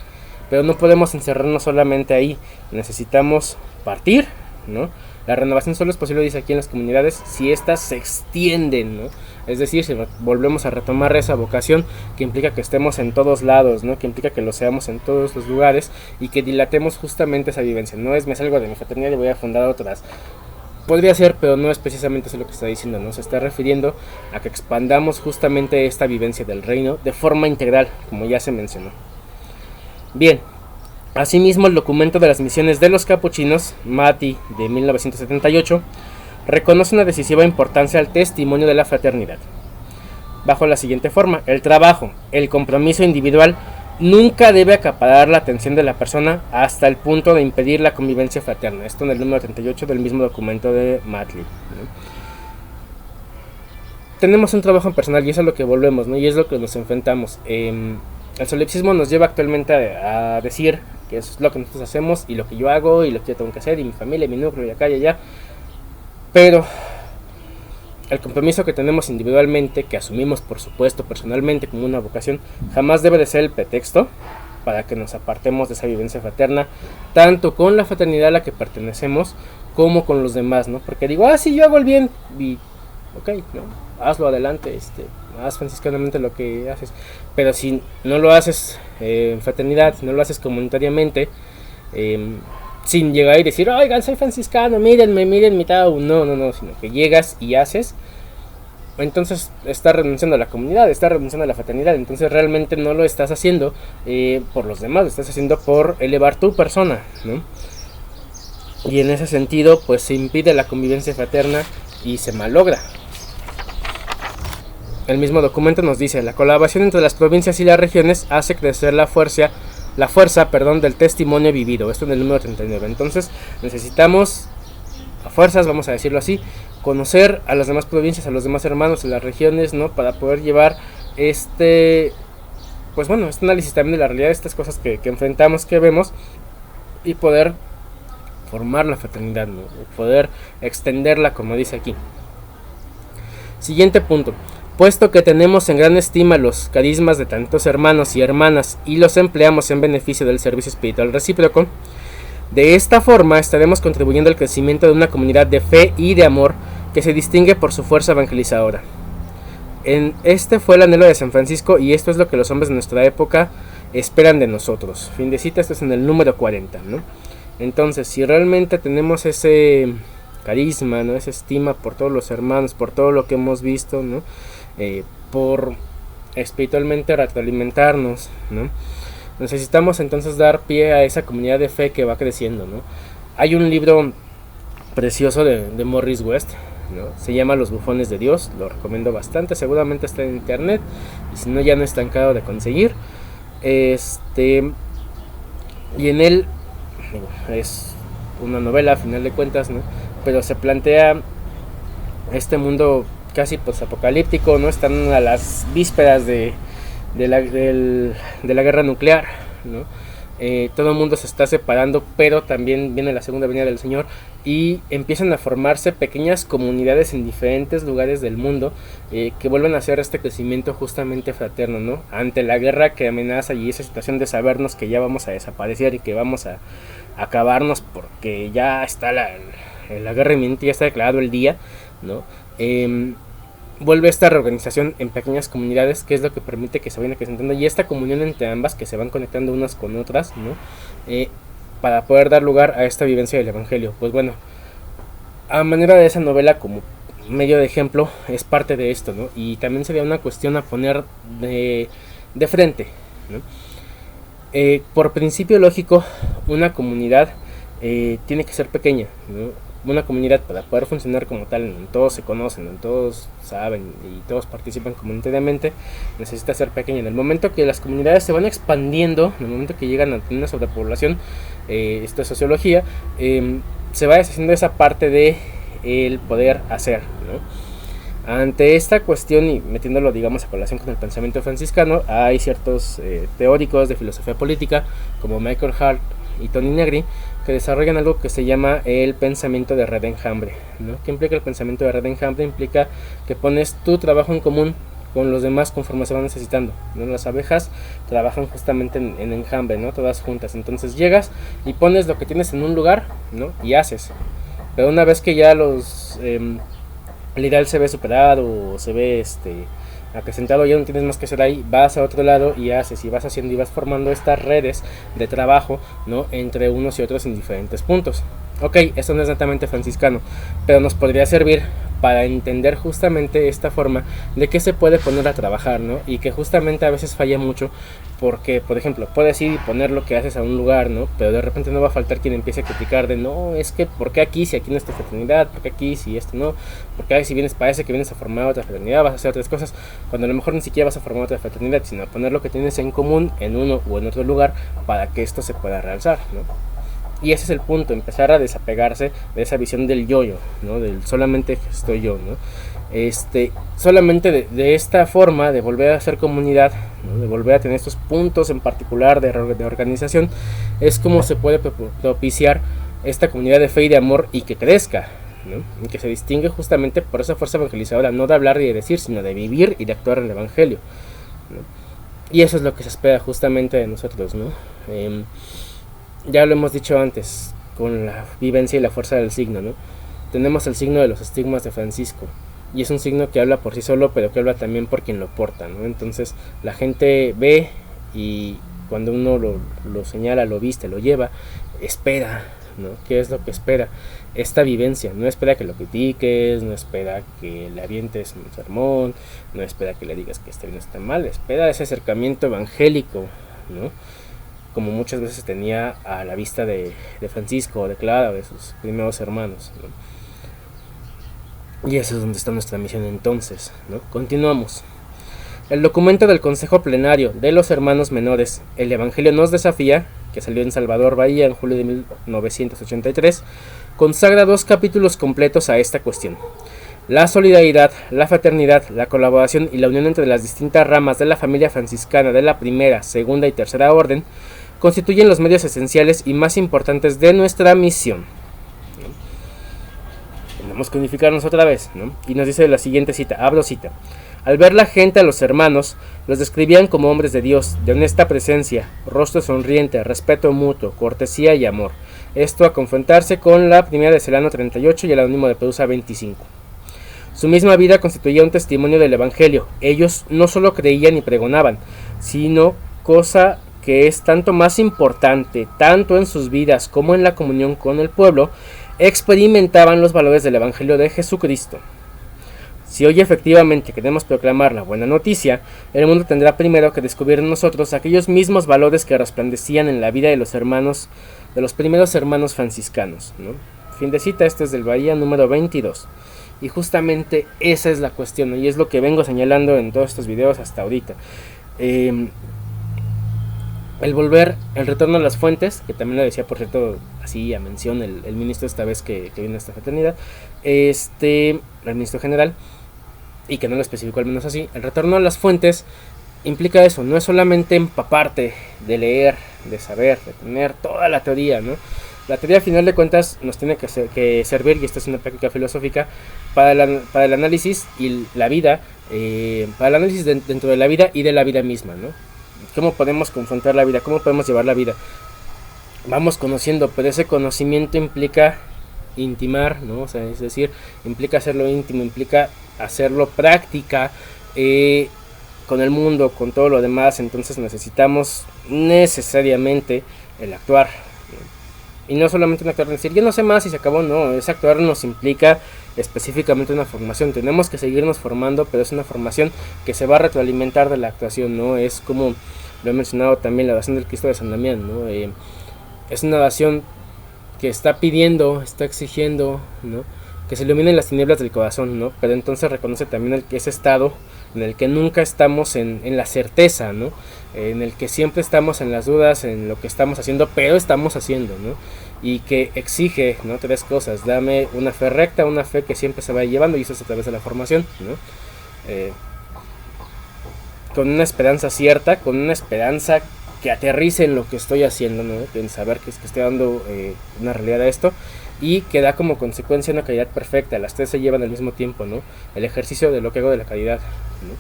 Pero no podemos encerrarnos solamente ahí, necesitamos partir, ¿no? La renovación solo es posible, dice aquí, en las comunidades si éstas se extienden, ¿no? Es decir, si volvemos a retomar esa vocación que implica que estemos en todos lados, ¿no? Que implica que lo seamos en todos los lugares y que dilatemos justamente esa vivencia. No es me salgo de mi fraternidad y voy a fundar otras. Podría ser, pero no es precisamente eso lo que está diciendo, ¿no? Se está refiriendo a que expandamos justamente esta vivencia del reino de forma integral, como ya se mencionó. Bien. Asimismo, el documento de las misiones de los capuchinos, Mati, de 1978, reconoce una decisiva importancia al testimonio de la fraternidad. Bajo la siguiente forma: el trabajo, el compromiso individual nunca debe acaparar la atención de la persona hasta el punto de impedir la convivencia fraterna. Esto en el número 38 del mismo documento de Matley, ¿no? Tenemos un trabajo personal y eso es lo que volvemos, ¿no? Y es lo que nos enfrentamos. El solipsismo nos lleva actualmente a decir que eso es lo que nosotros hacemos y lo que yo hago y lo que yo tengo que hacer y mi familia, mi núcleo y acá y allá. Pero el compromiso que tenemos individualmente, que asumimos por supuesto personalmente como una vocación, jamás debe de ser el pretexto para que nos apartemos de esa vivencia fraterna, tanto con la fraternidad a la que pertenecemos como con los demás, ¿no? Porque digo, sí, yo hago el bien y ok, ¿no? Hazlo adelante, haz franciscanamente lo que haces, pero si no lo haces en fraternidad, si no lo haces comunitariamente, sin llegar y decir, oigan, soy franciscano, mírenme, miren mi tau, no, sino que llegas y haces, entonces estás renunciando a la comunidad, estás renunciando a la fraternidad, entonces realmente no lo estás haciendo por los demás, lo estás haciendo por elevar tu persona, ¿no? Y en ese sentido, pues se impide la convivencia fraterna y se malogra. El mismo documento nos dice: la colaboración entre las provincias y las regiones hace crecer la fuerza del testimonio vivido. Esto en el número 39. Entonces necesitamos, a fuerzas, vamos a decirlo así, conocer a las demás provincias, a los demás hermanos, a las regiones, ¿no? Para poder llevar este análisis también de la realidad, estas cosas que enfrentamos, que vemos, y poder formar la fraternidad, ¿no? Poder extenderla, como dice aquí. Siguiente punto: puesto que tenemos en gran estima los carismas de tantos hermanos y hermanas y los empleamos en beneficio del servicio espiritual recíproco, de esta forma estaremos contribuyendo al crecimiento de una comunidad de fe y de amor que se distingue por su fuerza evangelizadora. Este fue el anhelo de San Francisco y esto es lo que los hombres de nuestra época esperan de nosotros. Fin de cita, esto es en el número 40, ¿no? Entonces, si realmente tenemos ese carisma, ¿no? Esa estima por todos los hermanos, por todo lo que hemos visto, ¿no? Por espiritualmente retroalimentarnos, ¿no? Necesitamos entonces dar pie a esa comunidad de fe que va creciendo, ¿no? Hay un libro precioso de Morris West, ¿no? Se llama Los bufones de Dios, lo recomiendo bastante, seguramente está en internet y si no ya no es tan caro de conseguir. Y en él es una novela a final de cuentas, ¿no? Pero se plantea este mundo casi apocalíptico, ¿no? Están a las vísperas de la guerra nuclear, ¿no? Todo el mundo se está separando, pero también viene la segunda venida del Señor y empiezan a formarse pequeñas comunidades en diferentes lugares del mundo que vuelven a hacer este crecimiento justamente fraterno, ¿no? Ante la guerra que amenaza y esa situación de sabernos que ya vamos a desaparecer y que vamos a acabarnos porque ya está la guerra inminente, ya está declarado el día, ¿no? Vuelve esta reorganización en pequeñas comunidades, que es lo que permite que se vayan acrecentando, y esta comunión entre ambas que se van conectando unas con otras, ¿no? Para poder dar lugar a esta vivencia del Evangelio. Pues bueno, a manera de esa novela, como medio de ejemplo, es parte de esto, ¿no? Y también sería una cuestión a poner de frente, ¿no? Por principio lógico, una comunidad tiene que ser pequeña, ¿no? Una comunidad, para poder funcionar como tal, en todos se conocen, en todos saben y todos participan comunitariamente, necesita ser pequeña. En el momento que las comunidades se van expandiendo, en el momento que llegan a tener una sobrepoblación, esto es sociología, se va deshaciendo esa parte de el poder hacer, ¿no? Ante esta cuestión y metiéndolo, digamos, a colación con el pensamiento franciscano, hay ciertos teóricos de filosofía política como Michael Hart y Tony Negri que desarrollan algo que se llama el pensamiento de red de enjambre, ¿no? ¿Qué implica el pensamiento de red de enjambre? Implica que pones tu trabajo en común con los demás conforme se van necesitando, ¿no? Las abejas trabajan justamente en enjambre, ¿no? Todas juntas. Entonces llegas y pones lo que tienes en un lugar, ¿no? Y haces. Pero una vez que ya el ideal se ve superado o se ve acrecentado, ya no tienes más que hacer ahí, vas a otro lado y haces, y vas haciendo y vas formando estas redes de trabajo, ¿no? Entre unos y otros en diferentes puntos. Ok, esto no es netamente franciscano, pero nos podría servir para entender justamente esta forma de que se puede poner a trabajar, ¿no? Y que justamente a veces falla mucho porque, por ejemplo, puedes ir y poner lo que haces a un lugar, ¿no? Pero de repente no va a faltar quien empiece a criticar de, no, es que, ¿por qué aquí si aquí no es tu fraternidad? ¿Por qué aquí si esto no? ¿Por qué si vienes, parece que vienes a formar otra fraternidad, vas a hacer otras cosas? Cuando a lo mejor ni siquiera vas a formar otra fraternidad, sino a poner lo que tienes en común en uno o en otro lugar para que esto se pueda realzar, ¿no? Y ese es el punto, empezar a desapegarse de esa visión del yo-yo, ¿no? Del solamente estoy yo, ¿no? Solamente de esta forma de volver a ser comunidad, ¿no? De volver a tener estos puntos en particular de organización, es como se puede propiciar esta comunidad de fe y de amor y que crezca, ¿no? Y que se distingue justamente por esa fuerza evangelizadora, no de hablar y de decir, sino de vivir y de actuar en el evangelio, ¿no? Y eso es lo que se espera justamente de nosotros, ¿no? Ya lo hemos dicho antes, con la vivencia y la fuerza del signo, ¿no? Tenemos el signo de los estigmas de Francisco, y es un signo que habla por sí solo, pero que habla también por quien lo porta, ¿no? Entonces la gente ve y cuando uno lo señala, lo viste, lo lleva, espera, ¿no? ¿Qué es lo que espera? Esta vivencia, no espera que lo critiques, no espera que le avientes un sermón, no espera que le digas que está bien o está mal, espera ese acercamiento evangélico, ¿no? Como muchas veces tenía a la vista de Francisco, de Clara, de sus primeros hermanos, ¿no? Y eso es donde está nuestra misión entonces, ¿no? Continuamos. El documento del Consejo Plenario de los Hermanos Menores, El Evangelio nos desafía, que salió en Salvador Bahía en julio de 1983, consagra 2 capítulos completos a esta cuestión. La solidaridad, la fraternidad, la colaboración y la unión entre las distintas ramas de la familia franciscana de la primera, segunda y tercera orden constituyen los medios esenciales y más importantes de nuestra misión. Tenemos que unificarnos otra vez, ¿no? Y nos dice la siguiente cita, abro cita. Al ver la gente a los hermanos, los describían como hombres de Dios, de honesta presencia, rostro sonriente, respeto mutuo, cortesía y amor. Esto a confrontarse con la primera de Celano 38 y el anónimo de Perusa 25. Su misma vida constituía un testimonio del Evangelio. Ellos no solo creían y pregonaban, sino, cosa que es tanto más importante, tanto en sus vidas como en la comunión con el pueblo, experimentaban los valores del Evangelio de Jesucristo. Si hoy efectivamente queremos proclamar la buena noticia, el mundo tendrá primero que descubrir en nosotros aquellos mismos valores que resplandecían en la vida de los hermanos, de los primeros hermanos franciscanos, ¿no? Fin de cita, este es del Bahía número 22. Y justamente esa es la cuestión, ¿no? Y es lo que vengo señalando en todos estos videos hasta ahorita. El retorno a las fuentes, que también lo decía por cierto, así a mención el ministro esta vez que vino a esta fraternidad, el ministro general, y que no lo especificó al menos así, el retorno a las fuentes implica eso, no es solamente empaparte de leer, de saber, de tener toda la teoría, ¿no? La teoría, al final de cuentas, nos tiene que servir, y esta es una práctica filosófica, para el análisis y la vida, para el análisis dentro de la vida y de la vida misma, ¿no? ¿Cómo podemos confrontar la vida? ¿Cómo podemos llevar la vida? Vamos conociendo, pero ese conocimiento implica intimar, ¿no? O sea, es decir, implica hacerlo íntimo, implica hacerlo práctica con el mundo, con todo lo demás. Entonces necesitamos necesariamente el actuar, ¿no? Y no solamente un actuar de decir, yo no sé más y se acabó, no, ese actuar nos implica específicamente una formación. Tenemos que seguirnos formando, pero es una formación que se va a retroalimentar de la actuación, ¿no? Es como lo he mencionado también, la oración del Cristo de San Damián, ¿no? Es una oración que está pidiendo, está exigiendo, ¿no? Que se iluminen las tinieblas del corazón, ¿no? Pero entonces reconoce también ese estado en el que nunca estamos en la certeza, ¿no? En el que siempre estamos en las dudas, en lo que estamos haciendo, pero estamos haciendo, ¿no? Y que exige, ¿no? 3 cosas: dame una fe recta, una fe que siempre se vaya llevando, y eso es a través de la formación, ¿no? Con una esperanza cierta, con una esperanza que aterrice en lo que estoy haciendo, ¿no? En saber que estoy dando una realidad a esto, y que da como consecuencia una calidad perfecta. Las 3 se llevan al mismo tiempo, ¿no? El ejercicio de lo que hago de la calidad, ¿no?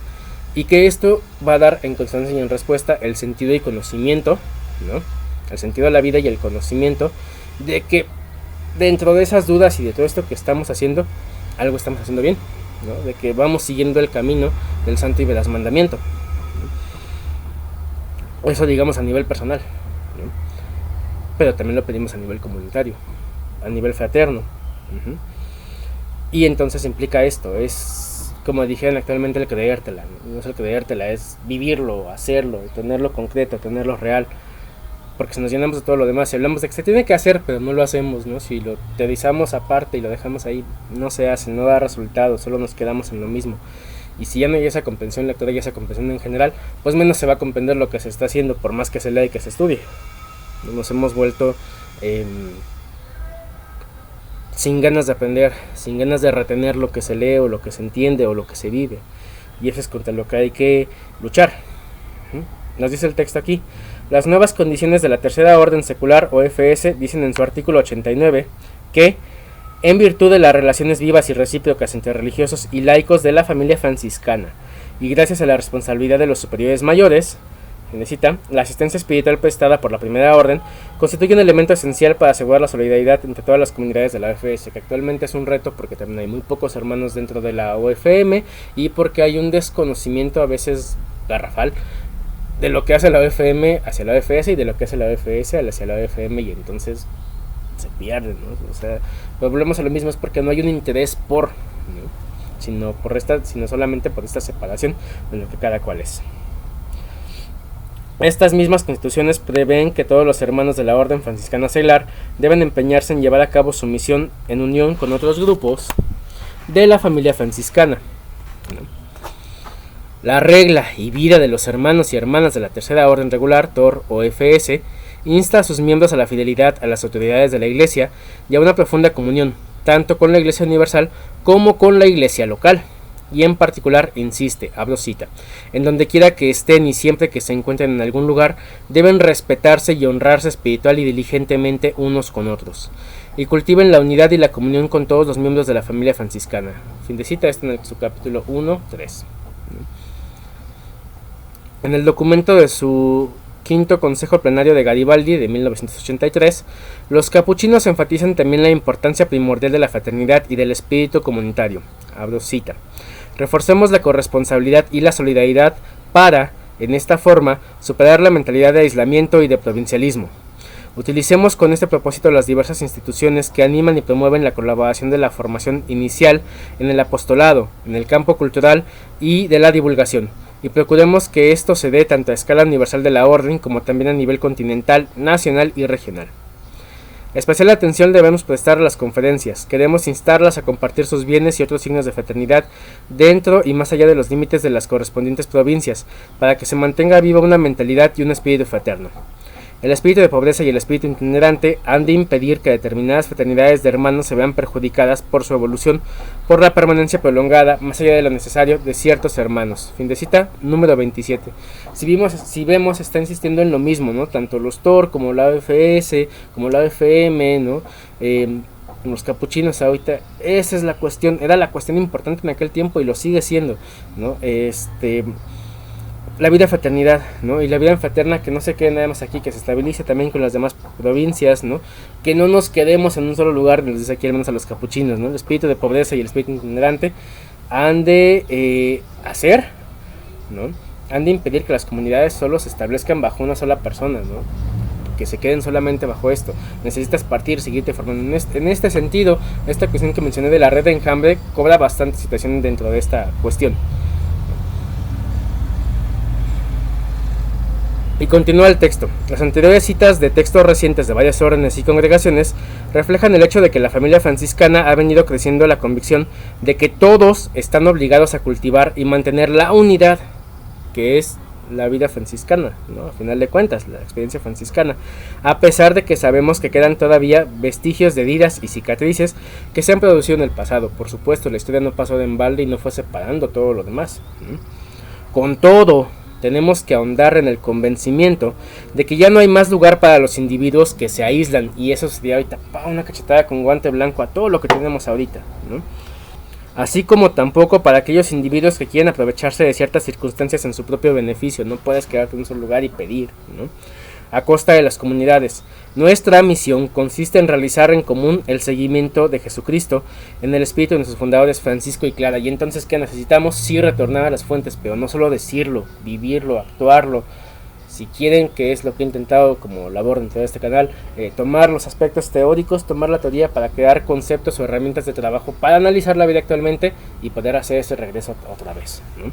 Y que esto va a dar en constancia y en respuesta el sentido y conocimiento, ¿no? El sentido de la vida y el conocimiento de que dentro de esas dudas y de todo esto que estamos haciendo, algo estamos haciendo bien, ¿no? De que vamos siguiendo el camino del santo y veraz mandamiento. Eso digamos a nivel personal, ¿no? Pero también lo pedimos a nivel comunitario, a nivel fraterno. Y entonces implica esto, es como dijeron actualmente el creértela, no es el creértela, es vivirlo, hacerlo, tenerlo concreto, tenerlo real. Porque si nos llenamos de todo lo demás, si hablamos de que se tiene que hacer, pero no lo hacemos, ¿no? Si lo teorizamos aparte y lo dejamos ahí, no se hace, no da resultados, solo nos quedamos en lo mismo. Y si ya no hay esa comprensión lectora y esa comprensión en general, pues menos se va a comprender lo que se está haciendo, por más que se lea y que se estudie. Nos hemos vuelto sin ganas de aprender, sin ganas de retener lo que se lee o lo que se entiende o lo que se vive. Y eso es contra lo que hay que luchar. Nos dice el texto aquí: las nuevas condiciones de la Tercera Orden Secular o FS dicen en su artículo 89 que, en virtud de las relaciones vivas y recíprocas entre religiosos y laicos de la familia franciscana, y gracias a la responsabilidad de los superiores mayores, la asistencia espiritual prestada por la Primera Orden constituye un elemento esencial para asegurar la solidaridad entre todas las comunidades de la OFS, que actualmente es un reto porque también hay muy pocos hermanos dentro de la OFM y porque hay un desconocimiento a veces garrafal de lo que hace la OFM hacia la OFS y de lo que hace la OFS hacia la OFM, y entonces se pierden, ¿no? O sea, volvemos a lo mismo, es porque no hay un interés por, ¿no? sino solamente por esta separación de lo que cada cual es. Estas mismas constituciones prevén que todos los hermanos de la Orden Franciscana Seglar deben empeñarse en llevar a cabo su misión en unión con otros grupos de la familia franciscana. La regla y vida de los hermanos y hermanas de la Tercera Orden Regular, TOR o FS, insta a sus miembros a la fidelidad a las autoridades de la Iglesia y a una profunda comunión, tanto con la Iglesia Universal como con la Iglesia local. Y en particular, insiste, abro cita, en donde quiera que estén y siempre que se encuentren en algún lugar, deben respetarse y honrarse espiritual y diligentemente unos con otros, y cultiven la unidad y la comunión con todos los miembros de la familia franciscana. Fin de cita, esto en su capítulo 1.3. En el documento de su quinto Consejo Plenario de Garibaldi de 1983, los capuchinos enfatizan también la importancia primordial de la fraternidad y del espíritu comunitario. Abro cita. Reforcemos la corresponsabilidad y la solidaridad para, en esta forma, superar la mentalidad de aislamiento y de provincialismo. Utilicemos con este propósito las diversas instituciones que animan y promueven la colaboración de la formación inicial en el apostolado, en el campo cultural y de la divulgación, y procuremos que esto se dé tanto a escala universal de la orden como también a nivel continental, nacional y regional. Especial atención debemos prestar a las conferencias. Queremos instarlas a compartir sus bienes y otros signos de fraternidad dentro y más allá de los límites de las correspondientes provincias, para que se mantenga viva una mentalidad y un espíritu fraterno. El espíritu de pobreza y el espíritu itinerante han de impedir que determinadas fraternidades de hermanos se vean perjudicadas por su evolución, por la permanencia prolongada, más allá de lo necesario, de ciertos hermanos. Fin de cita, número 27. Si vemos, está insistiendo en lo mismo, ¿no? Tanto los TOR como la OFS, como la OFM, ¿no? Los capuchinos ahorita, esa es la cuestión, era la cuestión importante en aquel tiempo y lo sigue siendo, ¿no? La vida fraternidad, ¿no? Y la vida fraterna, que no se quede nada más aquí, que se estabilice también con las demás provincias, ¿no? Que no nos quedemos en un solo lugar, nos dice aquí al menos a los capuchinos, ¿no? El espíritu de pobreza y el espíritu itinerante han de hacer, ¿no? Han de impedir que las comunidades solo se establezcan bajo una sola persona, ¿no? Que se queden solamente bajo esto. Necesitas partir, seguirte formando. En este sentido, esta cuestión que mencioné de la red de enjambre cobra bastante situación dentro de esta cuestión. Y continúa el texto. Las anteriores citas de textos recientes de varias órdenes y congregaciones reflejan el hecho de que la familia franciscana ha venido creciendo la convicción de que todos están obligados a cultivar y mantener la unidad que es la vida franciscana, ¿no? A final de cuentas, la experiencia franciscana, a pesar de que sabemos que quedan todavía vestigios de heridas y cicatrices que se han producido en el pasado. Por supuesto, la historia no pasó de en balde y no fue separando todo lo demás. Con todo, tenemos que ahondar en el convencimiento de que ya no hay más lugar para los individuos que se aíslan, y eso sería ahorita una cachetada con guante blanco a todo lo que tenemos ahorita, ¿no? Así como tampoco para aquellos individuos que quieren aprovecharse de ciertas circunstancias en su propio beneficio. No puedes quedarte en un solo lugar y pedir, ¿no? A costa de las comunidades. Nuestra misión consiste en realizar en común el seguimiento de Jesucristo en el espíritu de nuestros fundadores Francisco y Clara. Y entonces, ¿qué necesitamos? Sí, retornar a las fuentes, pero no solo decirlo, vivirlo, actuarlo, Si quieren, que es lo que he intentado como labor dentro de este canal, tomar los aspectos teóricos, tomar la teoría para crear conceptos o herramientas de trabajo para analizar la vida actualmente y poder hacer ese regreso otra vez, ¿no?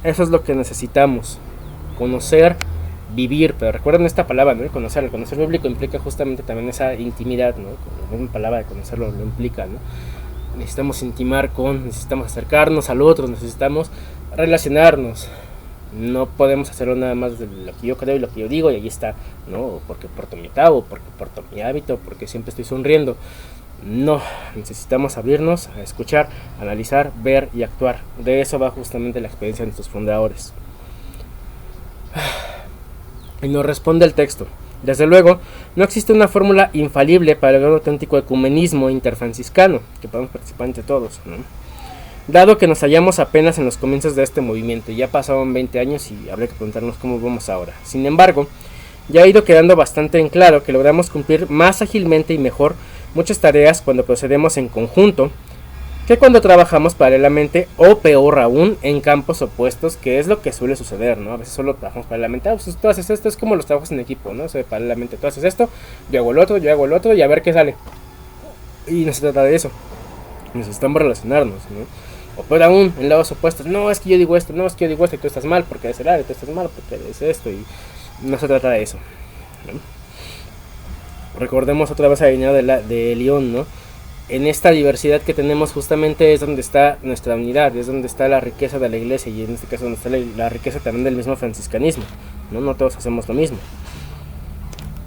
Eso es lo que necesitamos, conocer, vivir, pero recuerden esta palabra, ¿no? El conocer bíblico implica justamente también esa intimidad, ¿no? La misma palabra de conocerlo lo implica, ¿no? Necesitamos necesitamos acercarnos al otro, necesitamos relacionarnos. No podemos hacerlo nada más de lo que yo creo y lo que yo digo y ahí está, ¿no? Porque porto mi tabo, porque porto mi hábito, porque siempre estoy sonriendo. No, necesitamos abrirnos a escuchar, analizar, ver y actuar. De eso va justamente la experiencia de nuestros fundadores. Y nos responde el texto. Desde luego, no existe una fórmula infalible para lograr un auténtico ecumenismo interfranciscano, que podamos participar entre todos, ¿no? Dado que nos hallamos apenas en los comienzos de este movimiento, ya pasaron 20 años y habría que preguntarnos cómo vamos ahora. Sin embargo, ya ha ido quedando bastante en claro que logramos cumplir más ágilmente y mejor muchas tareas cuando procedemos en conjunto que cuando trabajamos paralelamente o peor aún en campos opuestos, que es lo que suele suceder, ¿no? A veces solo trabajamos paralelamente, pues tú haces esto, es como los trabajos en equipo, ¿no? O sea, paralelamente tú haces esto, yo hago el otro y a ver qué sale. Y no se trata de eso, necesitamos relacionarnos, ¿no? O peor aún, en lados opuestos, no, es que yo digo esto, no, es que yo digo esto y tú estás mal porque eres el área, tú estás mal porque eres esto y no se trata de eso, ¿no? Recordemos otra vez a Irineo de León, ¿no? En esta diversidad que tenemos justamente es donde está nuestra unidad, es donde está la riqueza de la iglesia y en este caso donde está la riqueza también del mismo franciscanismo, ¿no? No todos hacemos lo mismo,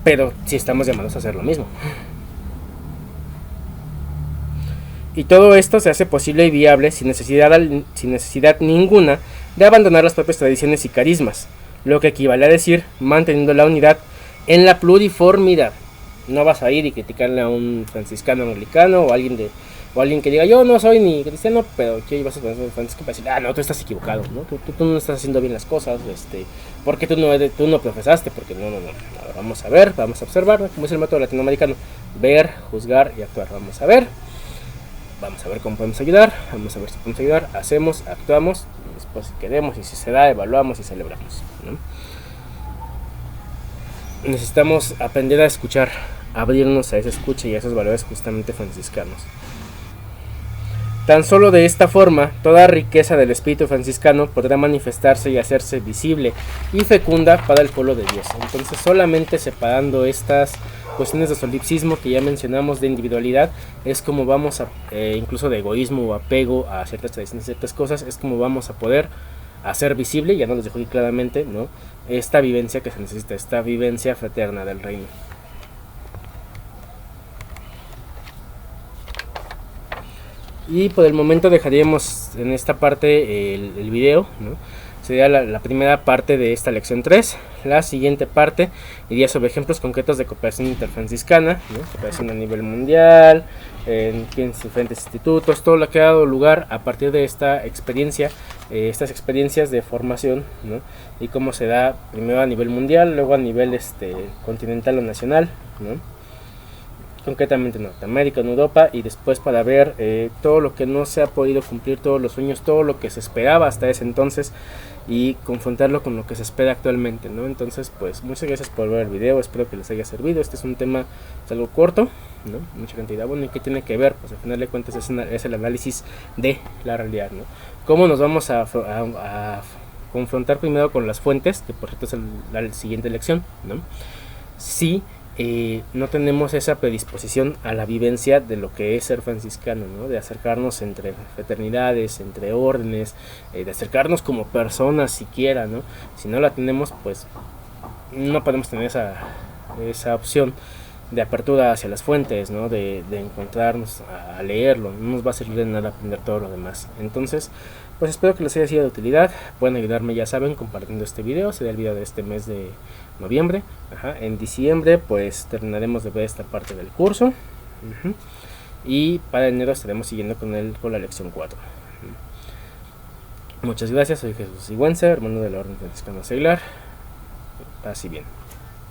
pero sí estamos llamados a hacer lo mismo. Y todo esto se hace posible y viable sin necesidad ninguna de abandonar las propias tradiciones y carismas, lo que equivale a decir manteniendo la unidad en la pluriformidad. No vas a ir y criticarle a un franciscano anglicano o alguien que diga yo no soy ni cristiano, pero que ibas a ser franciscano para decir, no, tú estás equivocado, ¿no? Tú no estás haciendo bien las cosas, porque tú no profesaste, porque no. Ahora vamos a ver, vamos a observar, ¿no? Como es el método latinoamericano, ver, juzgar y actuar. Vamos a ver cómo podemos ayudar, vamos a ver si podemos ayudar, hacemos, actuamos, y después si queremos y si se da, evaluamos y celebramos, ¿no? Necesitamos aprender a escuchar, abrirnos a esa escucha y a esos valores justamente franciscanos. Tan solo de esta forma, toda riqueza del espíritu franciscano podrá manifestarse y hacerse visible y fecunda para el pueblo de Dios. Entonces, solamente separando estas cuestiones de solipsismo que ya mencionamos, de individualidad, es como vamos a, incluso de egoísmo o apego a ciertas tradiciones, ciertas cosas, es como vamos a poder hacer visible, ya no lo dejo aquí claramente, ¿no? Esta vivencia que se necesita, esta vivencia fraterna del reino. Y por el momento dejaríamos en esta parte el video, ¿no? Sería la primera parte de esta lección 3. La siguiente parte iría sobre ejemplos concretos de cooperación interfranciscana, ¿no? Cooperación a nivel mundial, en diferentes institutos, todo lo que ha dado lugar a partir de esta experiencia, estas experiencias de formación, ¿no? Y cómo se da primero a nivel mundial, luego a nivel continental o nacional, ¿no? Concretamente en Norteamérica, en Europa, y después para ver todo lo que no se ha podido cumplir, todos los sueños, todo lo que se esperaba hasta ese entonces y confrontarlo con lo que se espera actualmente, ¿no? Entonces, pues muchas gracias por ver el video, espero que les haya servido. Este es un tema algo corto, ¿no? Mucha cantidad, bueno, ¿y qué tiene que ver? Pues al final de cuentas es el análisis de la realidad, ¿no? ¿Cómo nos vamos a confrontar primero con las fuentes? Que por cierto es la siguiente lección, ¿no? Sí. No tenemos esa predisposición a la vivencia de lo que es ser franciscano, ¿no? De acercarnos entre fraternidades, entre órdenes, de acercarnos como personas siquiera, ¿no? Si no la tenemos, pues no podemos tener esa opción de apertura hacia las fuentes, ¿no? De encontrarnos a leerlo. No nos va a servir de nada aprender todo lo demás. Entonces, pues espero que les haya sido de utilidad. Pueden ayudarme, ya saben, compartiendo este video. Será el video de este mes de noviembre. En diciembre pues terminaremos de ver esta parte del curso. Y para enero estaremos siguiendo con la lección 4. Muchas gracias, soy Jesús Sigüenza, hermano de la Orden Franciscana Seglar. Así bien.